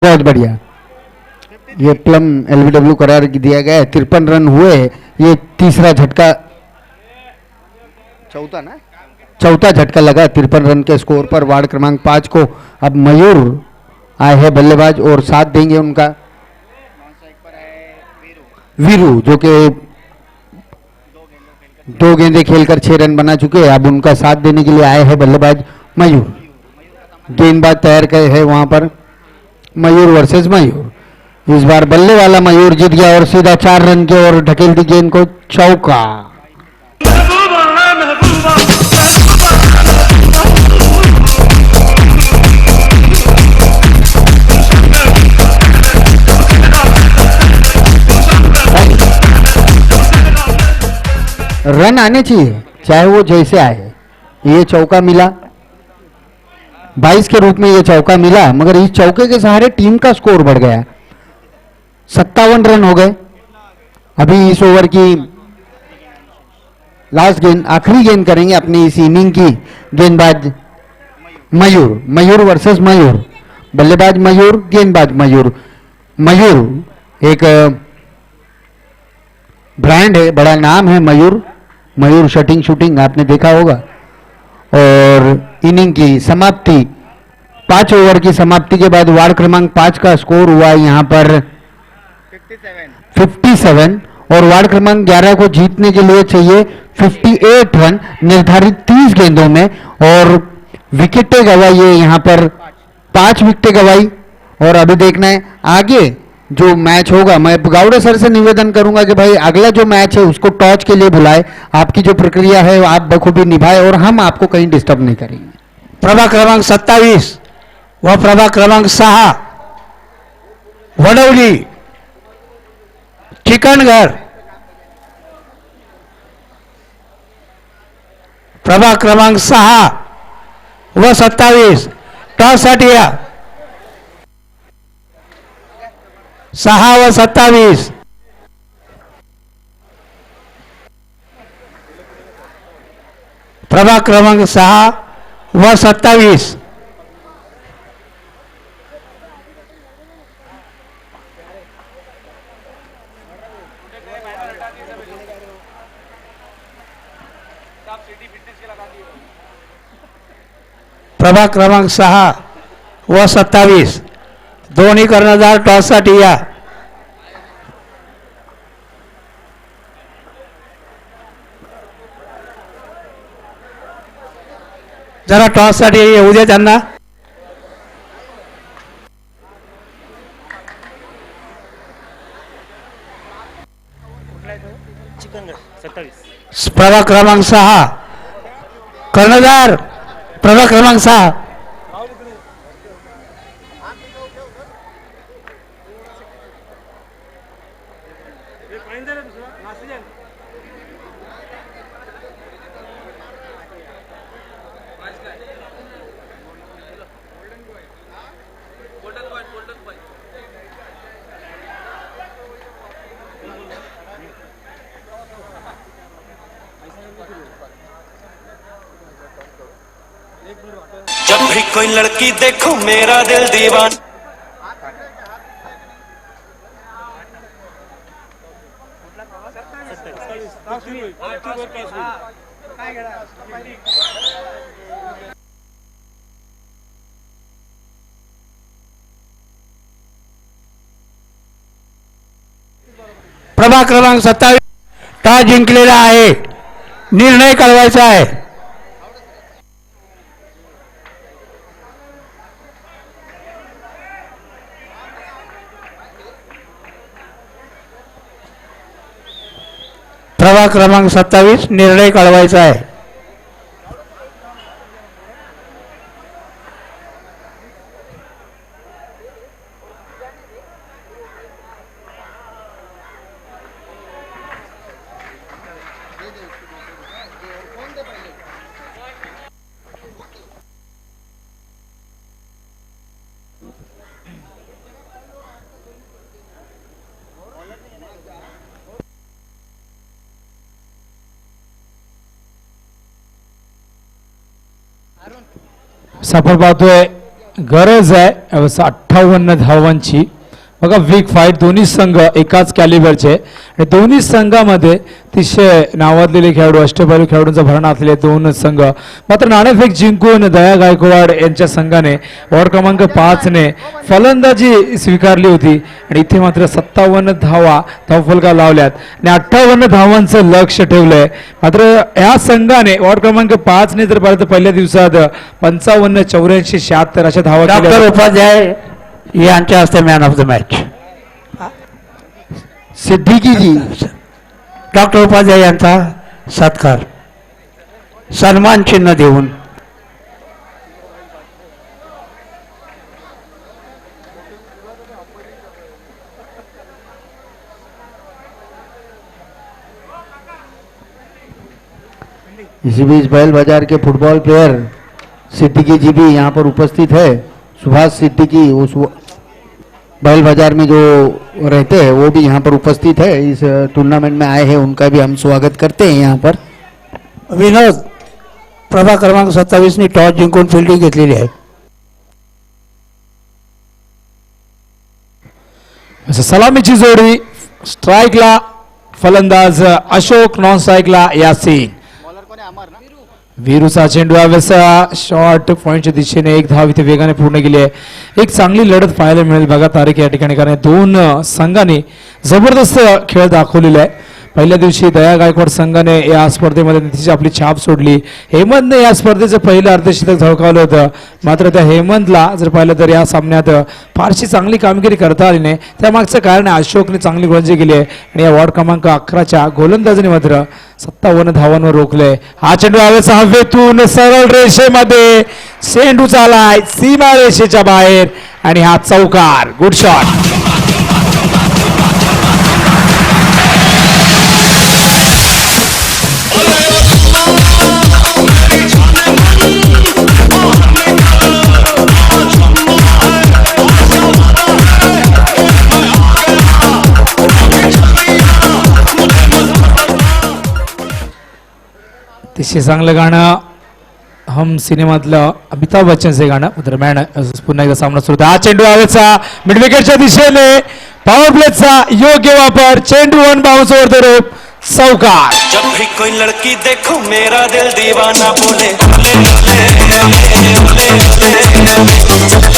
बहुत बढ़िया, ये प्लम एलबीडब्ल्यू करार दिया गया है। 53 रन हुए, ये तीसरा झटका, चौथा झटका लगा 53 रन के स्कोर पर। वार्ड क्रमांक 5 को अब मयूर आए हैं बल्लेबाज और साथ देंगे उनका वीरू, जो कि 2 गेंदें खेलकर 6 रन बना चुके हैं। अब उनका साथ देने के लिए आए हैं बल्लेबाज मयूर। गेंदबाज तैयार करे है वहां पर, मयूर वर्सेस मयूर। इस बार बल्ले वाला मयूर जीत गया और सीधा 4 रन के और ढकेल दी गेंद को चौका। रन आने चाहिए चाहे वो जैसे आए। ये चौका मिला, 22 के रूप में ये चौका मिला, मगर इस चौके के सहारे टीम का स्कोर बढ़ गया। 57 रन हो गए। अभी इस ओवर की लास्ट गेंद, आखिरी गेंद करेंगे अपनी इस इनिंग की। गेंदबाज मयूर वर्सेस मयूर, बल्लेबाज मयूर, गेंदबाज मयूर। मयूर एक ब्रांड है, बड़ा नाम है मयूर, मयूर शटिंग शूटिंग आपने देखा होगा। और इनिंग की समाप्ति, 5 ओवर की समाप्ति के बाद वार्ड क्रमांक 5 का स्कोर हुआ यहाँ पर 57 और वार्ड क्रमांक 11 को जीतने के लिए चाहिए 58 रन निर्धारित 30 गेंदों में। और विकेटें गवाई है यहाँ पर, 5 विकेटें गवाई। और अभी देखना है आगे जो मैच होगा। मैं गावड़े सर से निवेदन करूंगा कि भाई अगला जो मैच है उसको टॉस के लिए बुलाए, आपकी जो प्रक्रिया है आप बखूबी निभाए और हम आपको कहीं डिस्टर्ब नहीं करेंगे। प्रभाग क्रमांक 27 व प्रभाग क्रमांक 6 वडवली चिकनघर, प्रभाग क्रमांक 6 व 27 टॉस साठी या, 6 व 27 प्रभाग क्रमांक 6 व 27 प्रभाग क्रमांक 6 व 27 दोन्ही कर्णधार टॉस साठी या, जरा टॉस साठी येऊ दे त्यांना। प्रभाग क्रमांक 6 कर्णधार, प्रभाग क्रमांक 6 जब भी कोई लड़की देखूं मेरा दिल दीवान। प्रभाग क्रमांक 27 टॉस जिंकलेला आहे, निर्णय कळवायचा आहे। प्रभाग क्रमांक 27 निर्णय कळवायचा आहे। आपण पाहतोय गरज आहे यावेळेस 58 धावांची। बघा वीक फाईट, दोन्ही संघ एकाच कॅलिबरचे आणि दोन्ही संघामध्ये अतिशय नावाजलेले खेळाडू, अष्टपैलू खेळाडूंचा भरणा असलेले दोन संघ। मात्र नाणेफेक जिंकून दया गायकवाड यांच्या संघाने वॉर्ड क्रमांक 5 ने फलंदाजी स्वीकारली होती आणि इथे मात्र 57 धावा धावफलका लावल्यात आणि 58 धावांचं लक्ष ठेवलंय। मात्र या संघाने वॉर्ड क्रमांक 5 ने जर पाहिलं तर पहिल्या दिवसात 55, 84, 76 अशा धावा केल्या। डॉक्टर उपाध्याय यांच्या हस्ते man of the match Siddiqui ji, doctor Upadhyay यांचा सत्कार सन्मान चिन्ह देऊन इसी बीच बैल बाजार के फुटबॉल प्लेयर सिद्दीकी जी भी यहाँ पर उपस्थित है। सुभाष सिद्दीकी उस बैल बाजार में जो रहते हैं वो भी यहाँ पर उपस्थित है, इस टूर्नामेंट में आए हैं, उनका भी हम स्वागत करते हैं। यहाँ पर विनोद प्रभाग क्रमांक 27 ने टॉस जिंकून फिल्डिंग घेतलेली आहे। असं सलामीची जोडी. स्ट्राईकला फलंदाज अशोक, नॉन स्ट्राईकला यासिन. वीरूचा चेंडू यावेळेस शॉर्ट पॉइंटच्या दिशेने एक धाव इथे वेगाने पूर्ण केली आहे. एक चांगली लढत पाहायला मिळेल बघा तारीख या ठिकाणी, कारण दोन संघांनी जबरदस्त खेळ दाखवलेला आहे. पहिल्या दिवशी दया गायकवाड संघाने या स्पर्धेमध्ये तिची आपली छाप सोडली. हेमंतने या स्पर्धेचं पहिलं अर्धशतक झळकावलं होतं, मात्र त्या हेमंतला जर पाहिलं तर या सामन्यात फारशी चांगली कामगिरी करता आली नाही. त्यामागचं कारण आहे अशोकने चांगली गोलंदाजी केली आहे आणि या वॉर्ड क्रमांक 11च्या गोलंदाजीने मात्र 57 धावांवर रोखले. हा चेंडू यावेळेस हवेतून सरळ रेषेमध्ये चेंडू चालाय सीमा रेषेच्या बाहेर आणि हा चौकार. Good shot. अतिशय चांगलं गाणं हम सिनेमातलं अमिताभ बच्चनचे गाणं. दरम्यान पुन्हा एकदा सामना सुरू होता. हा चेंडू यावेळेचा मिड विकेटच्या दिशेने पॉवर प्लेचा योग्य वापर. चेंडू one bounce over the rope. चौकार. जब भी कोई लड़की देखो मेरा दिल दीवाना बोले ओले ओले ओले ओले ओले.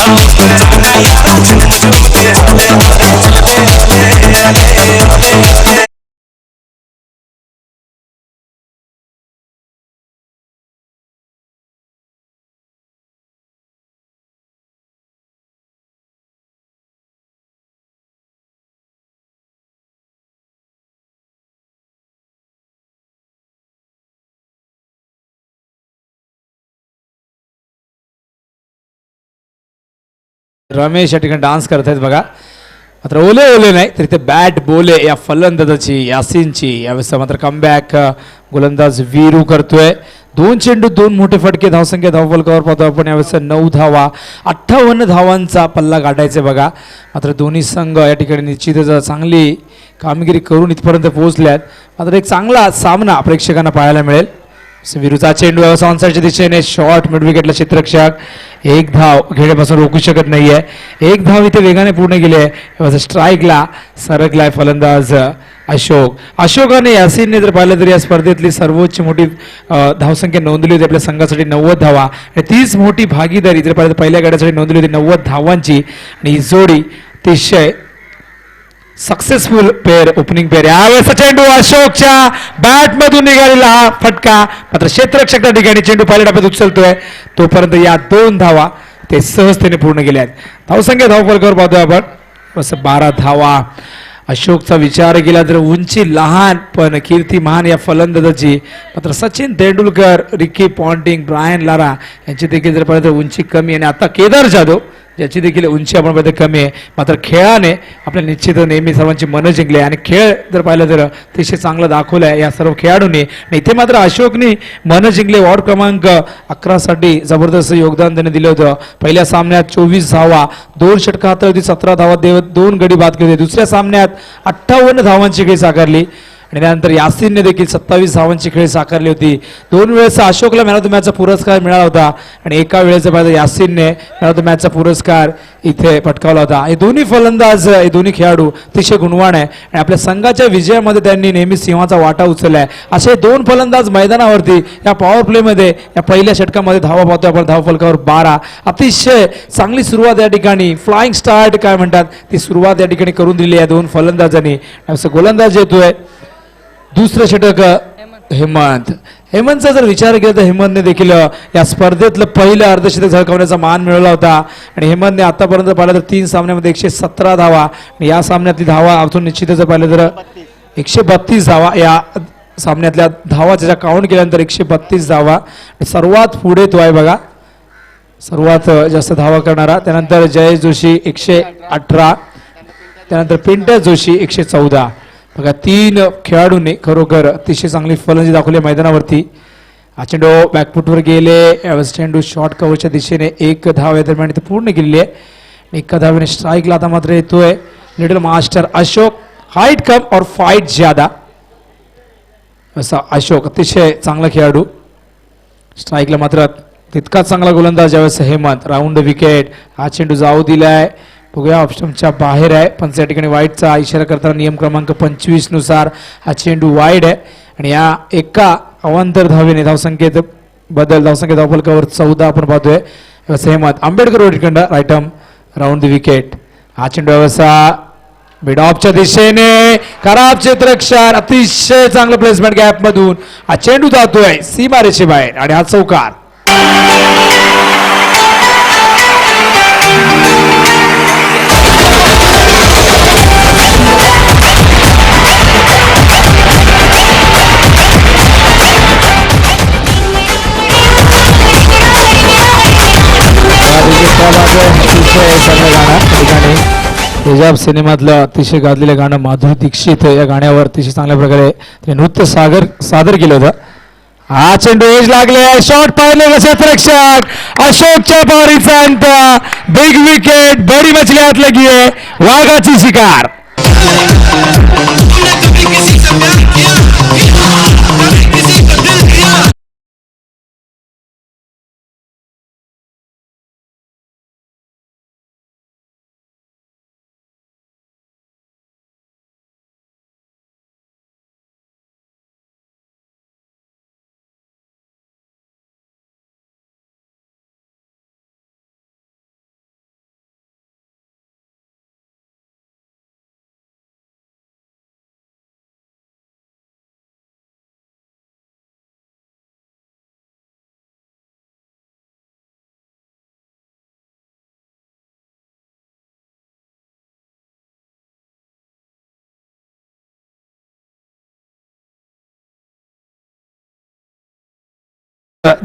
रमेश या ठिकाणी डान्स करत आहेत बघा. मात्र ओले ओले नाही तर इथे बॅट बोले या फलंदाजाची यासिनची. यावेळेस मात्र कमबॅक गोलंदाज वीरू करतोय. 2 चेंडू 2 मोठे फटके. धावसंख्या धावफलकावर पाहतो आपण यावेळेस 9 धावा. 58 धावांचा पल्ला गाठायचा बघा. मात्र दोन्ही संघ या ठिकाणी निश्चितच चांगली कामगिरी करून इथपर्यंत पोहोचल्यात. मात्र एक चांगला सामना प्रेक्षकांना पाहायला मिळेल. वीरूचा चेंडू ऑनसाईडच्या दिशेने शॉर्ट मिड विकेटला क्षेत्ररक्षक. एक धाव घेण्यापासून रोखू शकत नाहीये. एक धाव इथे वेगाने पूर्ण केली आहे. स्ट्राईकला सरकलाय फलंदाज अशोक. अशोकाने यासिनने जर पाहिलं तर या स्पर्धेतली सर्वोच्च मोठी धावसंख्या नोंदवली होती आपल्या संघासाठी 90 धावा. आणि तीच मोठी भागीदारी जर पाहिलं तर पहिल्या गड्यासाठी नोंदवली होती 90 धावांची. आणि ही जोडी अतिशय सक्सेसफुल पेअर, ओपनिंग पेअर. यावेळेस चेंडू अशोकच्या बॅट मधून निघालेला हा फटका. मात्र क्षेत्ररक्षक त्या ठिकाणी चेंडू पहिल्या टप्प्यात उचलतोय. तोपर्यंत या 2 धावा ते सहजतेने पूर्ण केल्या आहेत. धावसंख्या धावफलकावर पाहतोय आपण 12 धावा. अशोकचा विचार केला तर उंची लहान पण कीर्ती महान या फलंदाजाची. मात्र Sachin Tendulkar, Ricky Ponting, Brian Lara यांची देखील जर पाहिलं तर उंची कमी. आणि आता केदार जाधव ज्याची देखील उंची आपण पाहिजे कमी आहे. मात्र खेळाने आपल्या निश्चित नेहमी सर्वांची मनं जिंकली आणि खेळ जर पाहिलं तर अतिशय चांगलं दाखवलं आहे या सर्व खेळाडूंनी. इथे मात्र अशोकनी मनं जिंकले. वॉर्ड क्रमांक 11 साठी जबरदस्त योगदान त्याने दिलं होतं. पहिल्या सामन्यात 24 धावा, 2 षटकं हाताळली होती, 17 धावा देत 2 गडी बाद केले होते. दुसऱ्या सामन्यात 58 धावांची खेळी साकारली आणि त्यानंतर यासिनने देखील 27 धावांची खेळी साकारली होती. 2 वेळेस अशोकला मॅन ऑफ द मॅचचा पुरस्कार मिळाला होता आणि एका वेळेचा पाहिजे यासिनने मॅन ऑफ द मॅचचा पुरस्कार इथे पटकावला होता. हे दोन्ही फलंदाज, हे दोन्ही खेळाडू अतिशय गुणवान आहे आणि आपल्या संघाच्या विजयामध्ये त्यांनी नेहमी सिंहाचा वाटा उचलला आहे. असे 2 फलंदाज मैदानावरती या पॉवर प्लेमध्ये या पहिल्या षटकामध्ये धावा पाहतोय आपण. धावफलकावर 12. अतिशय चांगली सुरुवात या ठिकाणी, फ्लाइंग स्टार्ट काय म्हणतात ती सुरुवात या ठिकाणी करून दिली आहे 2 फलंदाजांनी. असं गोलंदाज येतोय. दुसरं षटक हेमंत. हेमंतचा जर विचार केला तर हेमंतने देखील या स्पर्धेतलं पहिलं अर्धशतक झळकावण्याचा मान मिळवला होता आणि हेमंतने आतापर्यंत पाहिलं तर 3 सामन्यामध्ये 117 धावा आणि या सामन्यातली धावा अजून निश्चितच पाहिलं तर 132 धावा. या सामन्यातल्या धावा ज्याच्या काउंट केल्यानंतर 132 धावा. सर्वात पुढे तो आहे बघा, सर्वात जास्त धावा करणारा. त्यानंतर जयेश जोशी 118, त्यानंतर पिंट्या जोशी 114. बघा 3 खेळाडूंनी खरोखर अतिशय चांगली फलंदाजी दाखवली मैदानावरती. हा चेंडू बॅकफुटवर गेले. यावेळेस चेंडू शॉर्ट कव्हरच्या दिशेने 1 धाव या दरम्यान इथे पूर्ण केलेली आहे. 1 धावेने स्ट्राईकला आता मात्र येतोय लिटल मास्टर अशोक. हाईट कम और फाईट ज्यादा असा अशोक, अतिशय चांगला खेळाडू. स्ट्राईकला मात्र तितकाच चांगला गोलंदाज यावेळेस हेमंत. Round wicket. हा चेंडू जाऊ दिलाय बघूया ऑप्शनच्या बाहेर आहे पण त्या ठिकाणी वाईडचा इशारा करताना नियम क्रमांक 25 नुसार हा चेंडू वाईड आहे आणि या एका अवांतर धावेने धावसंख्येत बदल धावसंख्येत धावफलकावर 14 आपण पाहतोय सहमत आंबेडकर रोडकडं right arm round the wicket. हा चेंडू व्यवसा मिड ऑफच्या दिशेने खराब क्षेत्ररक्षण अतिशय चांगलं प्लेसमेंट गॅप मधून हा चेंडू जातोय सीमारेषे बाहेर आणि हा चौकार. हिजाब सिनेमातलं अतिशय गाजलेलं गाणं माधुरी दीक्षित या गाण्यावर अतिशय चांगल्या प्रकारे ते नृत्य सादर केलं होतं. हा चेंडू एज लागले शॉट पाहिले क्षेत्ररक्षक अशोकच्या पारीचा अंत बिग विकेट बडी मछली हात लगी आहे वाघाची शिकार.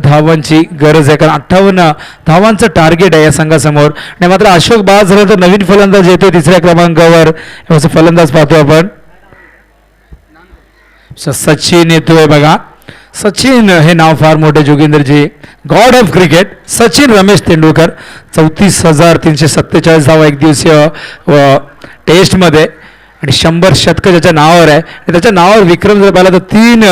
धावांची गरज आहे कारण 58 धावांचं टार्गेट आहे या संघासमोर आणि मात्र अशोक बाद झाला तर नवीन फलंदाज येतोय तिसऱ्या क्रमांकावर फलंदाज पाहतो आपण सचिन येतोय बघा. सचिन हे नाव फार मोठे Joginderji god of cricket Sachin Ramesh Tendulkar 34,347 धावा एक दिवसीय टेस्ट मध्ये आणि 100 शतक ज्याच्या नावावर आहे आणि त्याच्या नावावर विक्रम जर पाहिला तर 3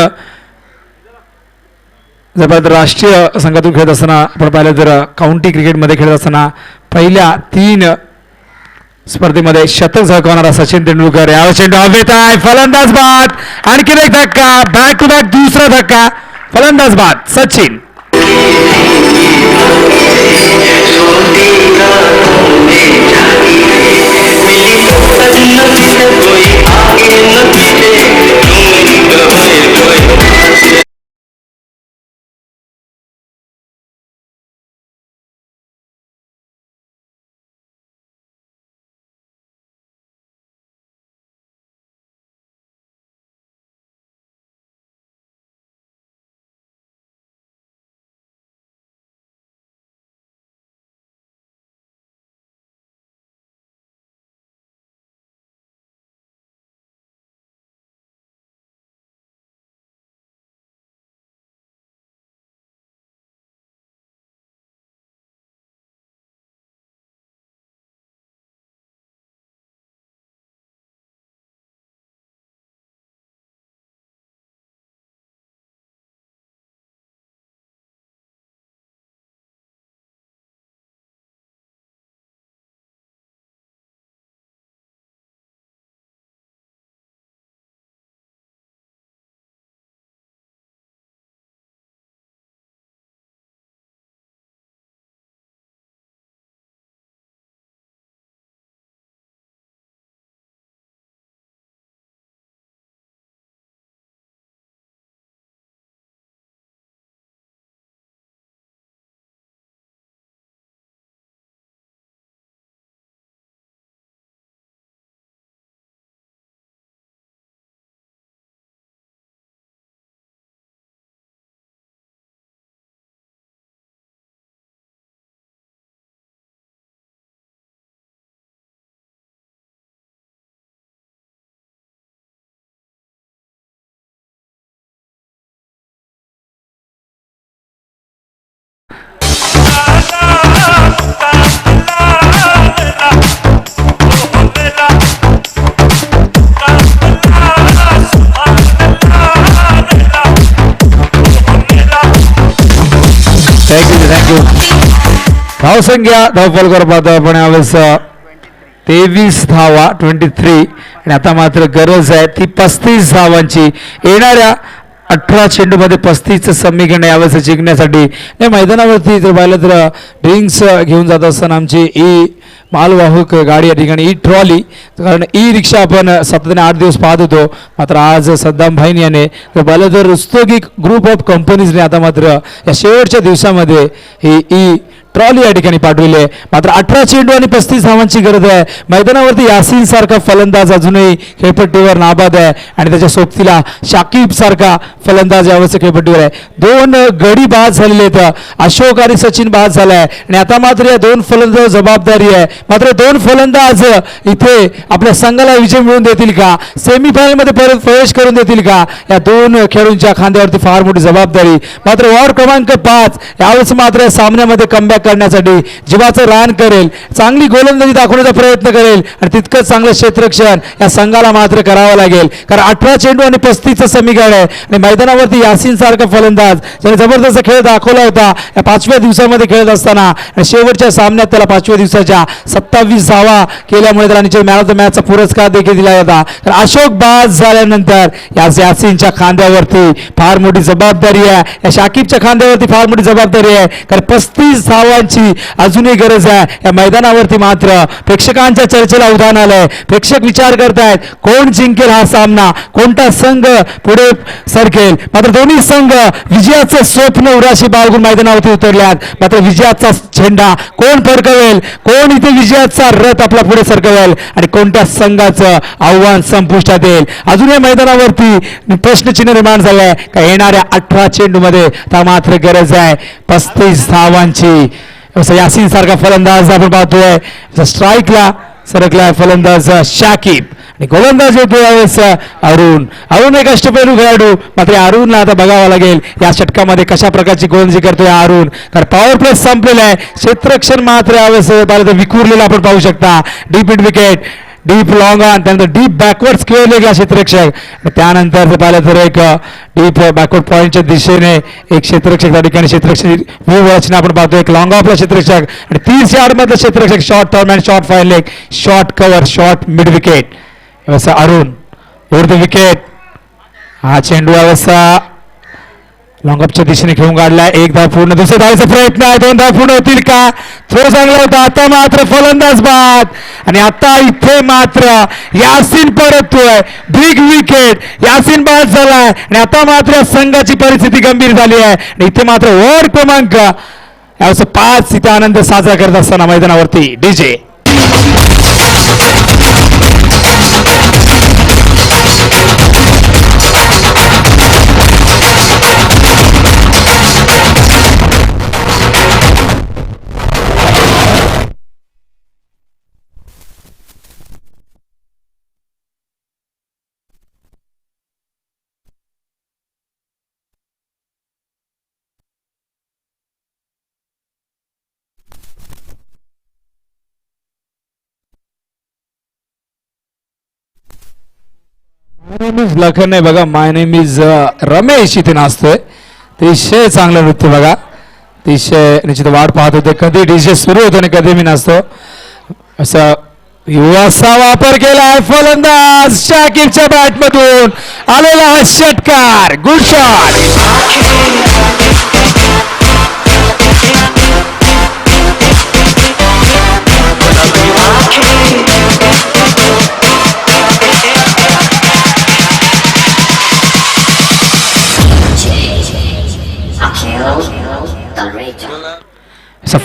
जर पाहिलं तर राष्ट्रीय संघातून खेळत असताना आपण पाहिलं तर काउंटी क्रिकेटमध्ये खेळत असताना पहिल्या 3 स्पर्धेमध्ये शतक झळकावणारा सचिन तेंडुलकर या चेंडू हवेत आहे फलंदाज बाद आणखीन एक धक्का बॅक टू बॅक दुसरा धक्का फलंदाज बाद सचिन. थँक्यू धावसंख्या धावफलकर पाहतो आपण यावेळेस 23 धावा 23 आणि आता मात्र गरज आहे ती 35 धावांची. येणाऱ्या 18 चेंडूमध्ये 35 समीकरण यावेळेस जिंकण्यासाठी या मैदानावरती जर पाहिलं तर ड्रिंक्स घेऊन जात असताना आमची मालवाहक गाडी या ठिकाणी ट्रॉली, कारण रिक्षा आपण सातत्याने 8 दिवस पाहत होतो. मात्र आज सद्दाम भाईन याने जर पाहिलं तर रुस्तोगी ग्रुप ऑफ कंपनीजने आता मात्र या शेवटच्या दिवसामध्ये ही ट्रॉली या ठिकाणी पाठवली आहे. मात्र 18 चेंडू आणि 35 धावांची गरज आहे. मैदानावरती यासीन सारखा फलंदाज अजूनही खेळपट्टीवर नाबाद आहे आणि त्याच्या सोबतीला शाकिब सारखा फलंदाज यावेळेस खेळपट्टीवर आहे. 2 गडी बाद झालेले आहेत. अशोक आणि सचिन बाद झालाय आणि आता मात्र या 2 फलंदाज जबाबदारी आहे. मात्र 2 फलंदाज इथे आपल्या संघाला विजय मिळवून देतील का, सेमीफायनल मध्ये परत प्रवेश करून देतील का, या 2 खेळाडूंच्या खांद्यावरती फार मोठी जबाबदारी. मात्र वॉर्ड क्रमांक 5 यावेळेस मात्र या सामन्यामध्ये कमबॅक करण्यासाठी जीवाचं रान करेल, चांगली गोलंदाजी दाखवण्याचा प्रयत्न करेल आणि तितकंच चांगलं क्षेत्ररक्षण या संघाला मात्र करावं लागेल. कारण 18 चेंडू आणि 35 समीकरण आहे आणि मैदानावरती यासीन सारखा फलंदाज ज्याने जबरदस्त खेळ दाखवला होता या 5व्या दिवसामध्ये खेळत असताना आणि शेवटच्या सामन्यात त्याला 5व्या दिवसाच्या 27 धावा केल्यामुळे त्याला निश्चित मॅन ऑफ द मॅचचा पुरस्कार देखील दिला होता. तर अशोक बाद झाल्यानंतर यासीनच्या खांद्यावरती फार मोठी जबाबदारी आहे, या शाकिबच्या खांद्यावरती फार मोठी जबाबदारी आहे. कारण 35 धावांची अजूनही गरज आहे. या मैदानावरती मात्र प्रेक्षकांच्या चर्चेला उधाण आलंय. प्रेक्षक विचार करतायत कोण जिंकेल हा सामना, कोणता संघ पुढे सरकेल. मात्र दोन्ही संघ विजयाचं स्वप्न उराशी बाळगून मैदानावरती उतरल्यात. मात्र विजयाचा झेंडा कोण फडकवेल, कोण इथे विजयाचा रथ आपला पुढे सरकवेल आणि कोणत्या संघाचं आव्हान संपुष्टात येईल. अजूनही मैदानावरती प्रश्नचिन्ह निर्माण झालंय का येणाऱ्या 18 चेंडूमध्ये त्या मात्र गरज आहे 35 धावांची. यासीन सारखा फलंदाज आपण पाहतोय, स्ट्राईकला सरकलाय फलंदाज शाकिब आणि गोलंदाज येतो यावेळेस अरुण एक अष्टपैलू खेळाडू. मात्र अरुणला आता बघावं लागेल या षटकामध्ये कशा प्रकारची गोलंदाजी करतोय अरुण, कारण पॉवर प्ले संपलेला आहे. क्षेत्ररक्षण मात्र यावेळेस पाहिलं तर विखुरलेलं आपण पाहू शकता. Deep mid wicket, deep long on, त्यानंतर डीप बॅकवर्ड खेळले गेला क्षेत्ररक्षक. त्यानंतर पाहिलं तर एक डीप बॅकवर्ड पॉईंटच्या दिशेने एक क्षेत्ररक्षक त्या ठिकाणी क्षेत्ररक्षक रचना आपण पाहतो. एक लॉंग ऑफला क्षेत्ररक्षक आणि 30 यार्ड मधलं क्षेत्ररक्षक, short turn and short fine leg, short cover, short mid wicket. Around the wicket. हा चेंडू अवस्था लॉंगअपच्या दिशेने खेळून काढला. 1 धाव पूर्ण, दुसऱ्या धावेचा प्रयत्न आहे, 2 धाव पूर्ण होतील का, थ्रो चांगला होता. आता मात्र फलंदाज बाद आणि आता इथे मात्र यासीन परततोय. बिग विकेट, यासीन बाद झालाय आणि आता मात्र संघाची परिस्थिती गंभीर झाली आहे आणि इथे मात्र वॉर्ड क्रमांक 5 इथे आनंद साजरा करत असताना मैदानावरती डीजे लखन नाही बघा, माय नेम इज रमेश इथे नाचतोय. अतिशय चांगलं नृत्य बघा, अतिशय निश्चित वाट पाहत होते कधी डीजे सुरू होतो आणि कधी मी नाचतो. असा युवाचा वापर केलाय फलंदाज शाकिबच्या बॅटमधून आलेला हा षटकार. Good shot.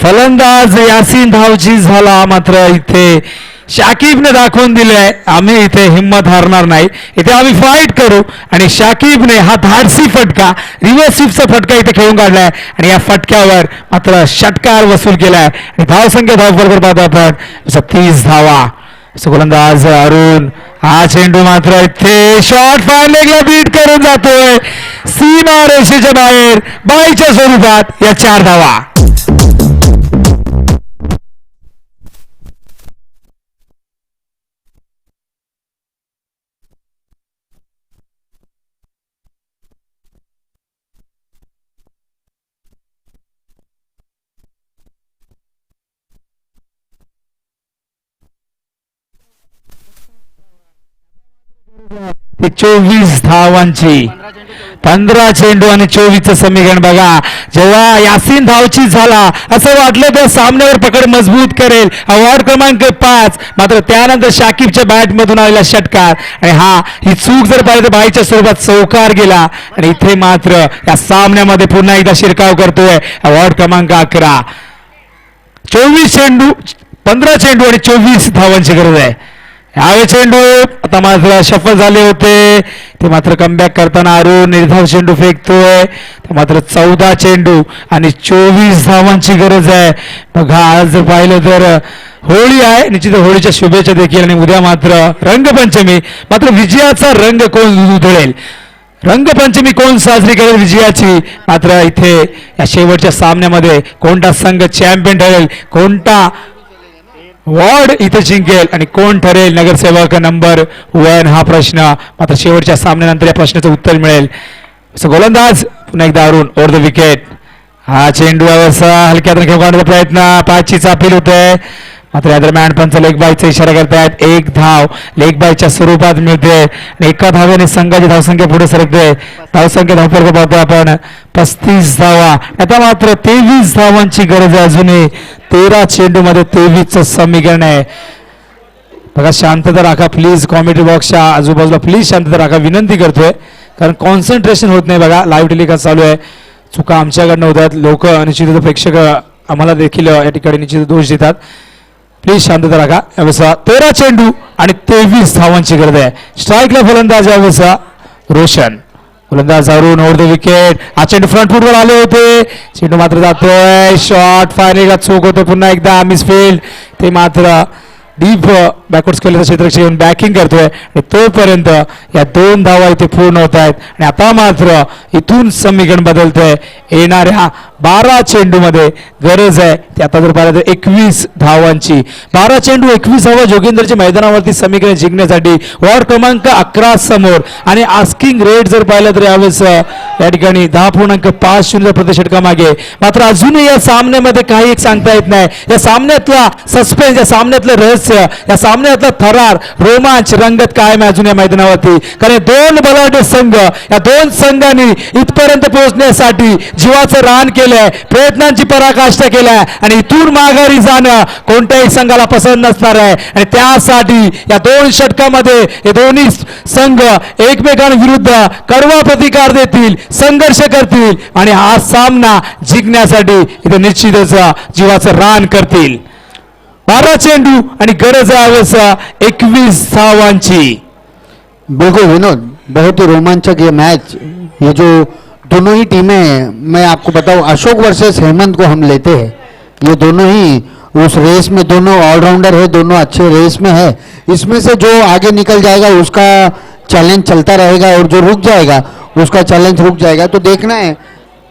फलंदाज यासीन धावची झाला. मात्र इथे शाकिबने दाखवून दिले आम्ही इथे हिंमत हारणार नाही, इथे आम्ही फाईट करू आणि शाकिबने हा धाडसी फटका, रिव्हर्स स्वीपचा फटका इथे खेळून काढलाय आणि या फटक्यावर मात्र षटकार वसूल केलाय आणि धावसंख्या धावफलक पाहतो आपण 30 धावा. गोलंदाज अरुण, हा चेंडू मात्र इथे शॉर्ट फायर लेगला बीट करून जातोय सीमा रेषेच्या बाहेर बाईच्या स्वरूपात. या 4 धावा. ती 24 धावांची. 15 चेंडू आणि 24चं समीकरण बघा. जेव्हा यासीन धावची झाला असं वाटलं तर सामन्यावर पकड मजबूत करेल, वॉर्ड क्रमांक 5. मात्र त्यानंतर शाकिबच्या बॅट मधून आलेला षटकार आणि ही चूक जर पाहिली तर बाईच्या स्वरूपात चौकार गेला आणि इथे मात्र या सामन्यामध्ये पुन्हा एकदा शिरकाव करतोय वॉर्ड क्रमांक 11. 24 चेंडू, 15 चेंडू आणि 24 धावांची गरज आहे. यावे चेंडू आता मात्र सफल झाले होते, ते मात्र कमबॅक करताना अरुण निर्धाव चेंडू फेकतोय. मात्र 14 चेंडू आणि 24 धावांची गरज आहे. बघा आज जर पाहिलं तर होळी आहे, निश्चित होळीच्या शुभेच्छा देखील. आणि उद्या मात्र रंगपंचमी. मात्र विजयाचा रंग कोण उधळेल, रंगपंचमी कोण साजरी करेल विजयाची. मात्र इथे या शेवटच्या सामन्यामध्ये कोणता संघ चॅम्पियन ठरेल, कोणता वॉर्ड इथे जिंकेल आणि कोण ठरेल नगरसेवक नंबर 1 हा प्रश्न मात्र शेवटच्या सामन्यानंतर या प्रश्नाचं उत्तर मिळेल. गोलंदाज पुन्हा एकदा अरुण ओव्हर द विकेट. हा चेंडू हलक्यात खेळण्याचा प्रयत्न, 5ची चापील होते. मात्र या दरम्यान पंच लेग बायचा इशारा करतायत. 1 धाव लेग बायच्या स्वरूपात मिळते आणि एका धावेने संघाची धावसंख्या पुढे सरकते. धावसंख्या धावफलक पाहतो आपण 35 धावा. आता मात्र 23 धावांची गरज आहे अजूनही. 13 चेंडू मध्ये 23चं समीकरण आहे. बघा शांतता राखा प्लीज, कॉमेंट्री बॉक्सच्या आजूबाजूला प्लीज शांतता राखा विनंती करतोय, कारण कॉन्सन्ट्रेशन होत नाही. बघा लाईव्ह टेलिकास्ट चालू आहे, चुका आमच्याकडनं होत आहेत. लोक निश्चित प्रेक्षक आम्हाला देखील या ठिकाणी निश्चित दोष देतात. प्लीज शांतता राखा. यावेळेस 13 चेंडू आणि 23 धावांची गरज आहे. स्ट्राईकला फलंदाज यावेळेस रोशन, फलंदाज अरुण ओव्हर द विकेट. हा चेंडू फ्रंट फुटवर आले होते, चेंडू मात्र जातोय शॉर्ट, फायनल चूक होतो पुन्हा एकदा मिसफील्ड. ते मात्र डीप बॅकवर्ड केलेलं क्षेत्ररक्षक येऊन बॅकिंग करतोय आणि तोपर्यंत या 2 धावा इथे पूर्ण होत आहेत. आणि आता मात्र इथून समीकरण बदलतंय. येणाऱ्या 12 चेंडू मध्ये गरज आहे ती आता जर पाहिलं तर 21 धावांची. 12 चेंडू 21 धावा जोगिंदरच्या मैदानावरती समीकरण जिंकण्यासाठी वॉर्ड क्रमांक 11 समोर. आणि आस्किंग रेट जर पाहिलं तर यावेळेस या ठिकाणी 10.50 प्रति षटका मागे. मात्र अजूनही या सामन्यामध्ये काही एक सांगता येत नाही. या सामन्यातला सस्पेन्स, या सामन्यातलं रहस्य, या सामन्यातला थरार, रोमांच रंगत कायम आहे अजून या मैदानावरती. कारण 2 बलाढ्य संघ, या 2 संघांनी इथपर्यंत पोहोचण्यासाठी जीवाचं रान केलंय, प्रयत्नांची पराकाष्ठा केलाय आणि इथून माघारी जाणं कोणत्याही संघाला पसंत नसणार आहे. आणि त्यासाठी या 2 षटकामध्ये हे दोन्ही संघ एकमेकांविरुद्ध कडवा प्रतिकार देतील, संघर्ष करतील आणि हा सामना जिंकण्यासाठी इथे निश्चितच जीवाचं रान करतील. 12 चेंडू आणि गरज आहे 21 धावांची. बिल्कुल विनोद, बहुत ही रोमांचक ये मैच. ये जो दोनों ही टीमें हैं, मैं आपको बताऊं अशोक वर्सेस हेमंत को हम लेते हैं. ये दोनों ही उस रेस में दोनों ऑलराउंडर है, दोनों अच्छे रेस में है. इसमें से जो आगे निकल जाएगा उसका चैलेंज चलता रहेगा और जो रुक जाएगा उसका चैलेंज रुक जाएगा. तो देखना है,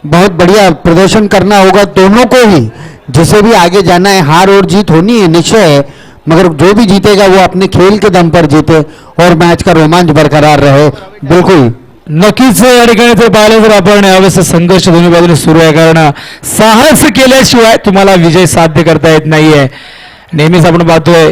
बहुत बढ़िया प्रदर्शन करना होगा दोनों को ही. जिसे भी आगे जाना है, हार और जीत होनी है निश्चय है, मगर जो भी जीतेगा वो अपने खेल के दम पर जीते और मैच का रोमांच बरकरार रहे. बिल्कुल नक्कीच या ठिकाणी जर पाहिलं तर आपण यावेळेस संघर्ष दोन्ही बाजूने सुरू आहे, कारण साहस केल्याशिवाय तुम्हाला विजय साध्य करता येत नाहीये. नेहमीच आपण पाहतोय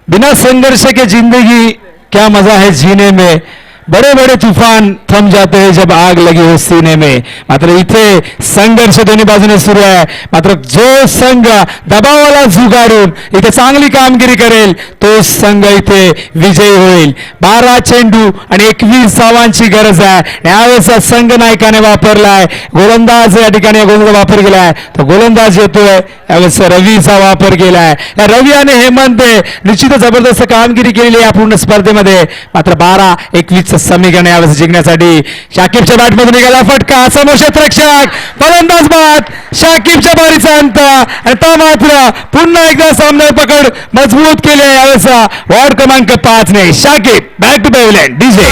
बिना संघर्ष के जिंदगी क्या मजा है जीने में, बड़े बड़े तूफान थम जाते हैं जब आग लगी हो सीने में. मात्र इथे संघर्ष दोन्ही बाजूने सुरू आहे. मात्र जो संघ दबावाला झुगारून इथे चांगली कामगिरी करेल तो संघ इथे विजयी होईल. 12 चेंडू आणि 21 धावांची गरज आहे. यावेळेस संघ नायकाने वापरलाय गोलंदाज, या ठिकाणी गोलंदाज वापर केलाय. तो गोलंदाज येतोय यावेळेस रवीचा वापर केलाय. या रवी आणि हेमंत निश्चितच जबरदस्त कामगिरी केलेली या पूर्ण स्पर्धेमध्ये. मात्र 12-21 समीकरण यावेळेस जिंकण्यासाठी शाकिबच्या बॅटमधून निघाला फटका, समोर क्षेत्ररक्षक, फलंदाज बाद, शाकिबच्या बारीचा अंत. आणि तो मात्र पुन्हा एकदा सामन्यात पकड मजबूत केली आहे यावेळेस वॉर्ड क्रमांक 5 ने. Shakib back to pavilion. DJ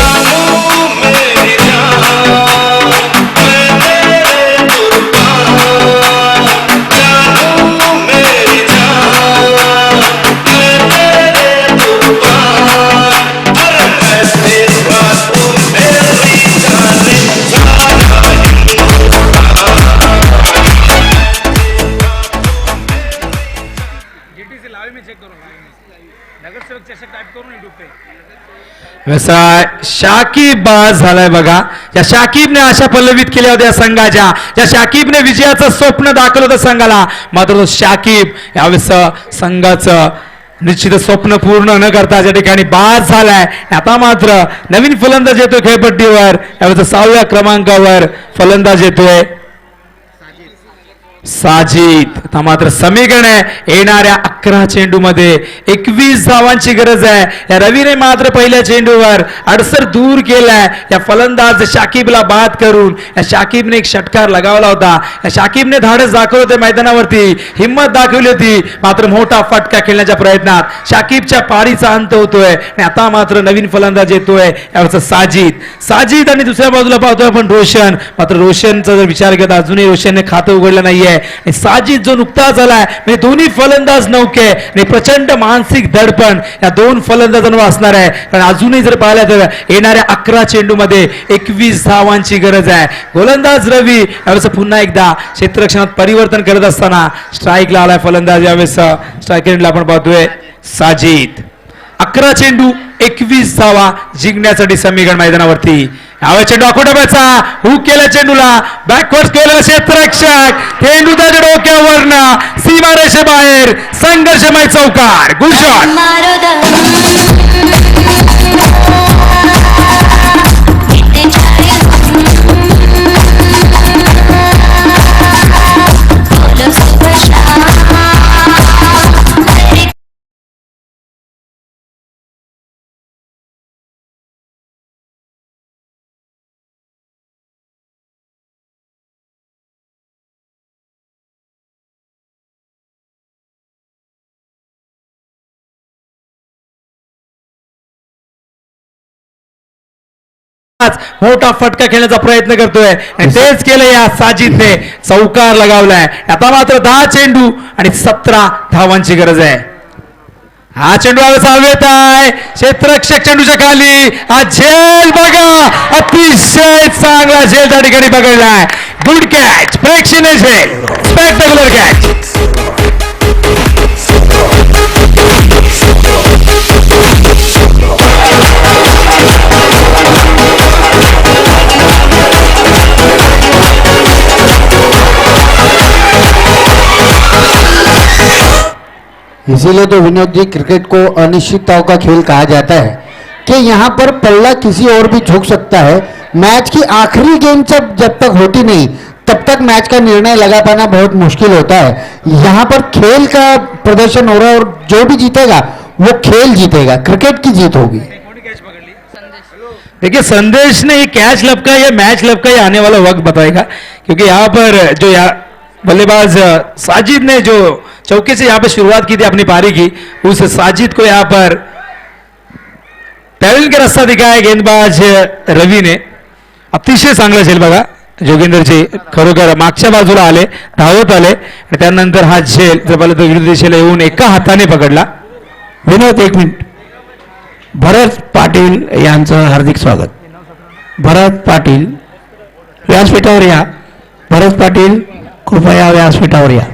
व्यवसाय शाकिब बाद झालाय बघा. या शाकिबने आशा पल्लवित केल्या होत्या संघाच्या, या शाकिबने विजयाचं स्वप्न दाखवलं होतं संघाला. मात्र तो शाकिब यावेळेस संघाचं निश्चित स्वप्न पूर्ण न करता या ठिकाणी बाद झालाय. आता मात्र नवीन फलंदाज येतोय खेळपट्टीवर. यावेळेस 6व्या क्रमांकावर फलंदाज येतोय साजिद. आता मात्र समीकरण आहे येणाऱ्या 11 चेंडूमध्ये 21 धावांची गरज आहे. या रवीने मात्र पहिल्या चेंडूवर अडसर दूर केलाय. या फलंदाज शाकिबला बाद करून या शाकिबने एक षटकार लगावला होता. या शाकिबने धाडस दाखवले होते मैदानावरती, हिंमत दाखवली होती. मात्र मोठा फटका खेळण्याच्या प्रयत्नात शाकिबच्या पारीचा अंत होतोय. आणि आता मात्र नवीन फलंदाज येतोय यावरचा साजिद आणि दुसऱ्या बाजूला पाहतोय आपण रोशन. मात्र रोशनचा जर विचार केला अजूनही रोशनने खातं उघडलं नाहीये. साजिद जो नुकताच आलाय म्हणजे दोन्ही फलंदाज नौके आणि प्रचंड मानसिक दडपण या दोन फलंदाजांवर असणार आहे. कारण अजूनही जर पाहिलं तर येणाऱ्या 11 चेंडूमध्ये 21 धावांची गरज आहे. गोलंदाज रवी यावेळेस पुन्हा एकदा क्षेत्ररक्षणात परिवर्तन करत असताना स्ट्राईकला आलाय फलंदाज. यावेळेस स्ट्रायकरला आपण पाहतोय साजिद. 11 चेंडू 21 धावा जिंकण्यासाठी समीकरण मैदानावरती. यावेळी चेंडू आखोटाबाचा हुक केला, चेंडूला बॅकवर्ड केलेला क्षेत्ररक्षक चेंडू त्याच्या डोक्यावरनं सीमारेषेबाहेर संघर्षमय चौकार. Good shot. मोठा फटका खेळण्याचा प्रयत्न करतोय आणि तेच केलं या साजिदने. चौकार लगावलाय. आता मात्र 10 चेंडू आणि 17 धावांची गरज आहे. हा चेंडू हवेत आहे, क्षेत्ररक्षक चेंडूच्या खाली. हा झेल बघा, अतिशय चांगला झेल त्या ठिकाणी पकडलाय. गुड कॅच, प्रेक्षणीय झेल, स्पेक्टेक्युलर कॅच. इसीलिए तो विनोद जी क्रिकेट को अनिश्चितताओं का खेल कहा जाता है कि यहाँ पर पल्ला किसी और भी झुक सकता है. मैच की आखिरी गेंद जब तक होती नहीं तब तक मैच का निर्णय लगा पाना बहुत मुश्किल होता है. यहाँ पर खेल का प्रदर्शन हो रहा है और जो भी जीतेगा वो खेल जीतेगा, क्रिकेट की जीत होगी. देखिए संदेश ने ये कैच लपका या मैच लपका ये आने वाला वक्त बताएगा. क्योंकि यहाँ पर जो बल्लेबाज साजिद ने जो चौके से यहाँ पे शुरुआत की थी अपनी पारी की, उस साजिद को यहाँ पर पॅव्हलियन का रस्ता दिखाया गेंदबाज रवी ने. अतिशय चांगला झेल बघा जोगिंदरजी, खरोखर मागच्या बाजूला आले, धावत आले आणि त्यानंतर हा झेल जर पाहिलं तर विरुद्ध दिशेला येऊन एका हाताने पकडला. विनोद एक मिनिट. भरत पाटील यांचं हार्दिक स्वागत. भरत पाटील व्यासपीठावर या. भरत पाटील कृपया व्यासपीठावर या.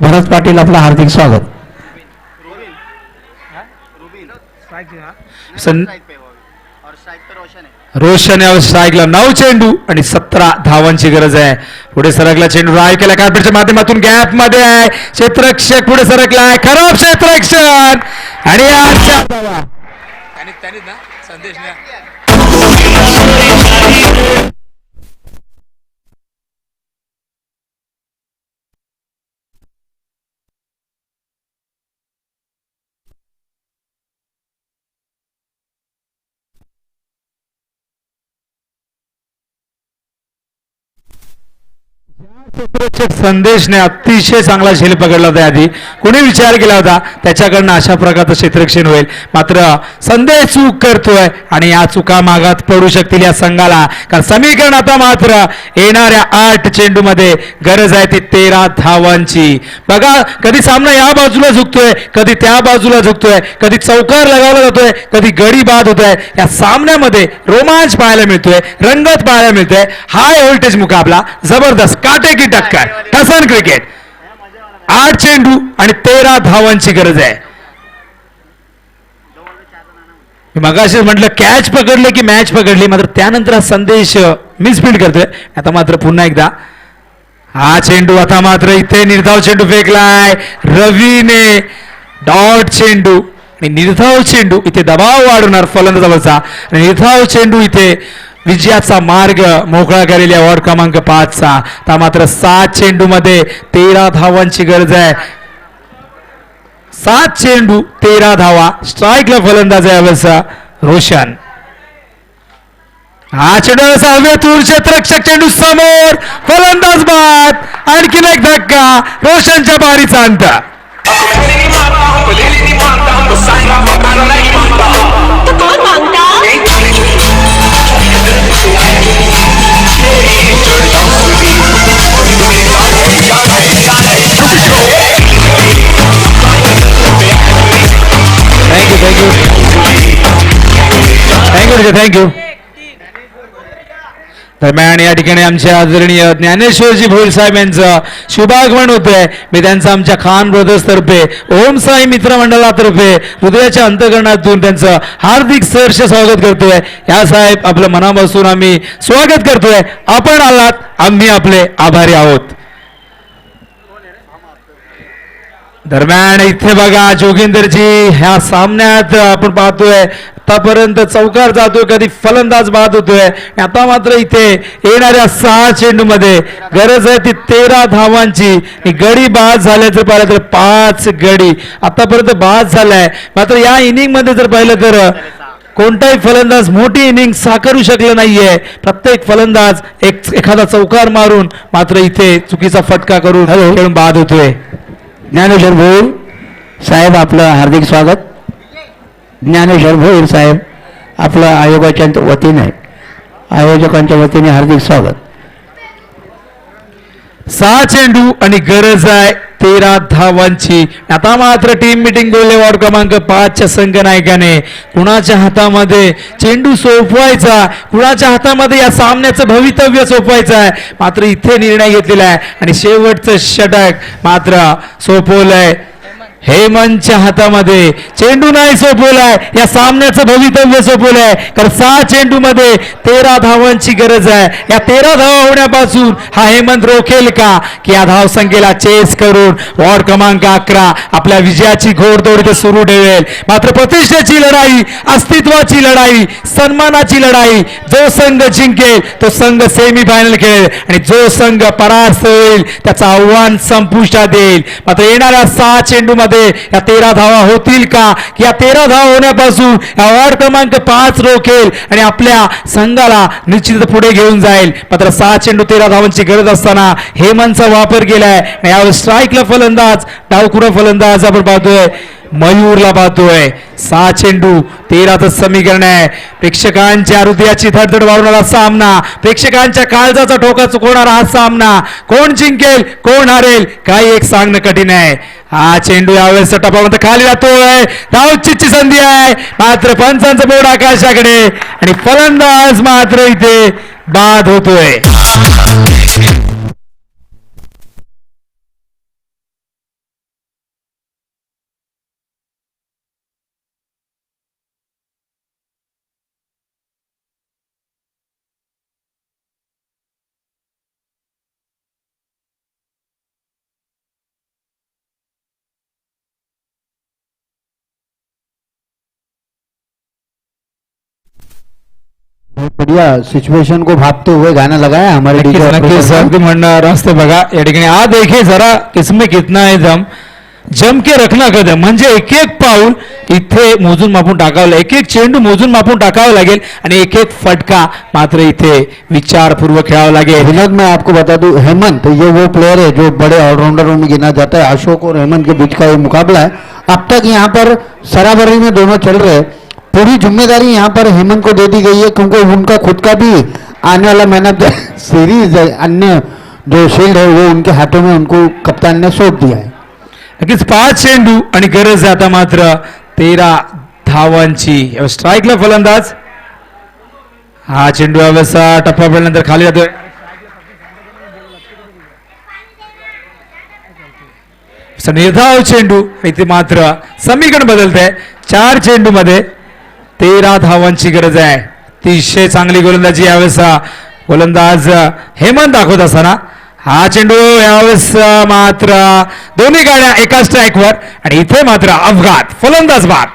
भरत पाटील आपलं हार्दिक स्वागत. रोशन यावेळेस स्ट्राईकला. 9 चेंडू आणि 17 धावांची गरज आहे. पुढे सरकला चेंडू, ड्राईव्ह केला कार्पेटच्या माध्यमातून, गॅप मध्ये आहे, क्षेत्ररक्षक पुढे सरकलाय, खराब क्षेत्ररक्षण आणि संदेश क्षेत्ररक्षक संदेशने अतिशय चांगला झेल पकडला होता. आधी कोणी विचार केला होता त्याच्याकडनं अशा प्रकारचं क्षेत्ररक्षण होईल, मात्र संदेश चूक करतोय आणि या चुका मागात पडू शकतील या संघाला. कारण समीकरण आता मात्र येणाऱ्या 8 चेंडू मध्ये गरज आहे ती 13 धावांची. बघा कधी सामना या बाजूला झुकतोय, कधी त्या बाजूला झुकतोय, कधी चौकार लगावला जातोय, कधी गडी बाद होतोय. या सामन्यामध्ये रोमांच पाहायला मिळतोय, रंगत पाहायला मिळतोय. हाय व्होल्टेज मुकाबला, जबरदस्त काटे की टक्कर, ठसन क्रिकेट. 8 चेंडू आणि 13 धावांची गरज आहे. मी मगाशी म्हटलं कॅच पकडले की मॅच पकडली, मात्र त्यानंतर हा संदेश मिसफील्ड करतोय. आता मात्र पुन्हा एकदा हा चेंडू, आता मात्र इथे निर्धाव चेंडू फेकलाय रवीने, डॉट चेंडू आणि निर्धाव चेंडू इथे दबाव वाढवणार फलंदाजावरचा. आणि निर्धाव चेंडू इथे विजयाचा मार्ग मोकळा करेल या वॉर्ड क्रमांक 5चा. आता मात्र 7 चेंडू मध्ये 13 धावांची गरज आहे. 7 चेंडू 13 धावा. स्ट्राईकला फलंदाज आहे यावेळेचा रोशन. हा चेंडू हवेतून क्षेत्ररक्षक चेंडू समोर, फलंदाज बाद. आणखीन एक धक्का, रोशनच्या बारीचा अंत. थँक्यू. दरम्यान या ठिकाणी आमच्या आदरणीय ज्ञानेश्वरजी भोईर साहेब यांचं शुभागमन होतंय. मी त्यांचं आमच्या खान ब्रदर्स तर्फे, ओम साई मित्र मंडळातर्फे हृदयाच्या अंतकरणातून त्यांचं हार्दिक सहर्ष स्वागत करतोय. या साहेब आपलं मनापासून आम्ही स्वागत करतोय. आपण आलात, आम्ही आपले आभारी आहोत. दरम्यान इथे बघा जोगिंदरजी, ह्या सामन्यात आपण पाहतोय आतापर्यंत चौकार जातोय, कधी फलंदाज बाद होतोय. आता मात्र इथे येणाऱ्या 6 चेंडू मध्ये गरज आहे ती 13 धावांची. गडी बाद झाले जर पाहिलं तर 5 गडी आतापर्यंत बाद झालाय. मात्र या इनिंग मध्ये जर पाहिलं तर कोणताही फलंदाज मोठी इनिंग साकारू शकला नाहीये. प्रत्येक फलंदाज एखादा चौकार मारून मात्र इथे चुकीचा फटका करून खेळून बाद होतोय. ज्ञानेश्वर भोईर साहेब आपलं हार्दिक स्वागत. ज्ञानेश्वर भोईर साहेब आपलं आयोगाच्या वतीने, आयोजकांच्या वतीने हार्दिक स्वागत. 6 चेंडू आणि गरज आहे 13 धावांची. आता मात्र टीम मिटिंग बोलले वॉर्ड क्रमांक 5च्या संघनायकाने कुणाच्या हातामध्ये चेंडू सोपवायचा, कुणाच्या हातामध्ये या सामन्याचं भवितव्य सोपवायचं आहे. मात्र इथे निर्णय घेतलेला आहे आणि शेवटचं षटक मात्र सोपवलंय हेमंतच्या हातामध्ये. चेंडू नाही सोपवलाय, या सामन्याचं भवितव्य सोपवलंय. कारण 6 चेंडू मध्ये 13 धावांची गरज आहे. या 13 धावा होण्यापासून हा हेमंत रोखेल का, की या धाव संख्येला चेस करून वॉर्ड क्रमांक 11 आपल्या विजयाची घोडदौड इथे सुरू ठेवेल. मात्र प्रतिष्ठेची लढाई, अस्तित्वाची लढाई, सन्मानाची लढाई, जो संघ जिंकेल तो संघ सेमीफायनल खेळेल आणि जो संघ परास्त होईल त्याचं आव्हान संपुष्टात येईल. मात्र येणाऱ्या 6 चेंडू मध्ये या 13 धावा होतील का, की या 13 धावा होण्यापासून या वॉर्ड क्रमांक 5 रोखेल आणि आपल्या संघाला निश्चित पुढे घेऊन जाईल. मात्र 6 चेंडू 13 धावांची गरज असताना हेमंतचा वापर केलाय. यावर स्ट्राईकला फलंदाज, डावखुरा फलंदाज आपण पाहतोय मयूरला पाहतोय. 6 चेंडू 13चं समीकरण आहे. प्रेक्षकांच्या हृदयाची धडधड वाढवणारा सामना, प्रेक्षकांच्या काळजाचा ठोका चुकवणारा हा सामना. कोण जिंकेल, कोण हारेल, काही एक सांगणं कठीण आहे. हा चेंडू यावेळेस टपामध्ये खाली जातोय. धावचीची संधी आहे, मात्र पंचांचं बोर्ड आकाशाकडे आणि फलंदाज मात्र इथे बाद होतोय. बढ़िया सिचुएशन को भापते हुए गाना लगाया हमारे डीजे अगदी म्हणणार असते बघा या ठिकाणी. आ देखिए जरा इसमें कितना है दम, जम के रखना कदम. म्हणजे एक एक पाऊल इथे मोजून मापून टाकावं, एक एक चेंडू मोजून मापून टाकावं लागेल आणि एक एक फटका मात्र इथे विचारपूर्वक खेळावा लागेल. विनोद, मैं आपको बता दूं, हेमंत ये वो प्लेयर है जो बड़े ऑलराउंडरों में गिना जाता है. अशोक और हेमंत के बीच का ये मुकाबला है. अब तक यहाँ पर सराबरी में दोनों चल रहे. पूरी जिम्मेदारी यहाँ पर हेमंत को दे दी गई है क्योंकि उनका खुद का भी आने वाला मैन ऑफ द सीरीज अन्य जो शील्ड है वो उनके हाथों में उनको कप्तान ने सौंप दिया है. नक्कीच 5 चेंडू आणि गरज आहे आता मात्र 13 धावांची. स्ट्राईकला फलंदाज, हा चेंडू यावेळेस टप्पा पडल्यानंतर खाली जातोय. निर्धाव चेंडू इथे मात्र समीकरण बदलत आहे. 4 चेंडू मध्ये 13 धावांची गरज आहे. अतिशय चांगली गोलंदाजी यावेळेस गोलंदाज हेमंत दाखवत असताना हा चेंडू यावेळेस मात्र दोन्ही गाड्या एका स्ट्राईकवर आणि इथे मात्र अपघात फलंदाज बाद.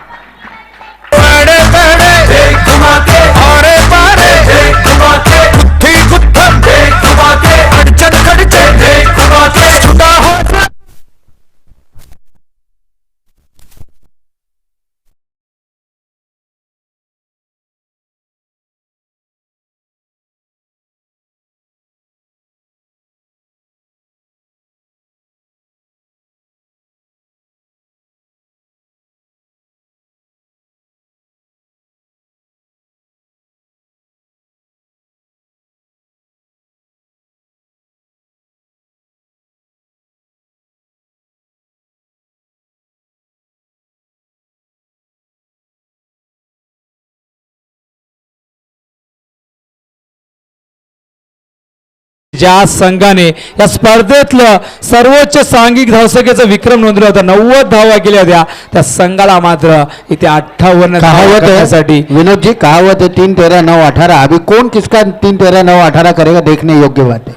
ज्या संघाने या स्पर्धेतलं सर्वोच्च सांघिक धावसंख्येचा विक्रम नोंदवला होता, 90 धावा केल्या होत्या, त्या संघाला मात्र इथे 58 कहावत करण्यासाठी है विनोद जी, कहावत है 3 13 9 18. अभी कौन किसका 3 13 9 18 करेगा, देखने योग्य बात है.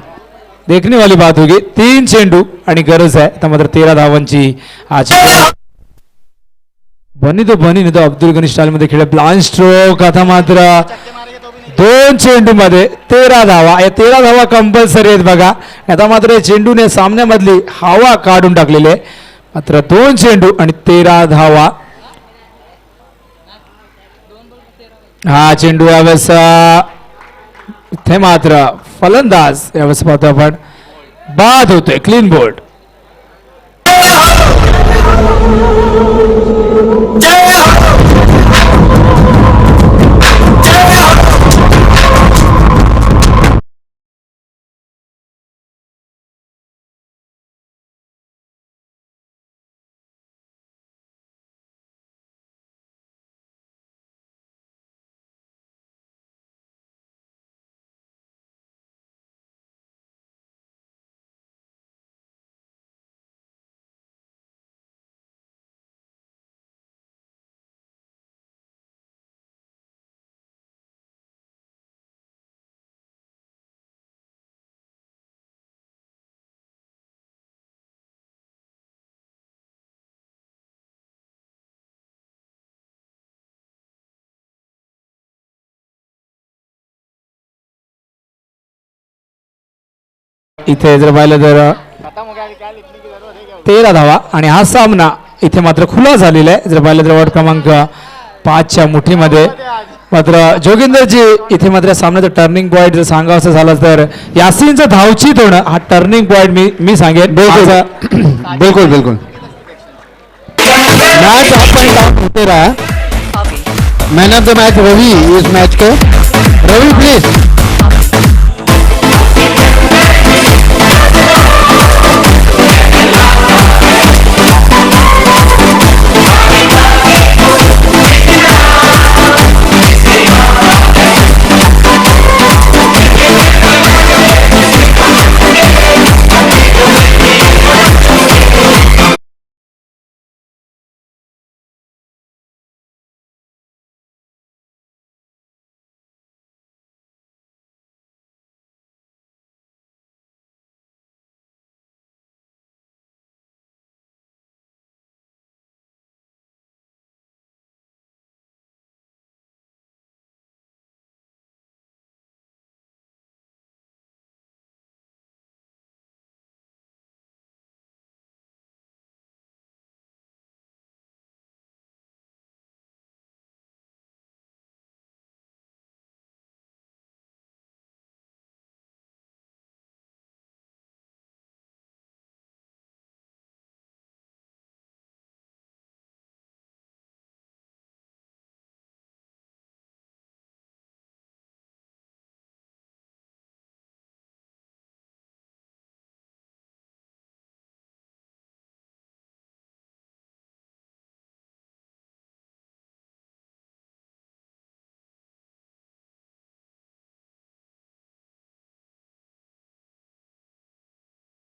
देखने वाली बात होगी. 3 चेंडू आणि गरज आहे आता मात्र 13 धावांची. आज बनी तो अब्दुल गनी स्टाईल मध्ये खेळ ब्लाइंड स्ट्रोक. आता मात्र 2 चेंडू मध्ये 13 धावा. या 13 धावा कंपल्सरी आहेत बघा. आता मात्र चेंडूने सामन्यामधली हवा काढून टाकलेली आहे. मात्र 2 चेंडू आणि 13 धावा. हा चेंडू यावेळेस इथे मात्र फलंदाज यावेळेस पाहतो आपण बाद होतोय. Clean bowled. इथे जर पाहिलं तर 13 धावा आणि हा सामना इथे मात्र खुला झालेला आहे. जर पाहिलं तर वॉर्ड क्रमांक 5च्या मुठीमध्ये मात्र जोगिंदरजी इथे मात्र सामन्याचं टर्निंग पॉईंट जर सांगावं झालं तर यासीनचं धावचीत होणं हा टर्निंग पॉईंट मी सांगेन. बिल्कुल बिल्कुल. मैच अपन होते रहा. Man of the match Ravi इस मैच के. रवि प्लीज.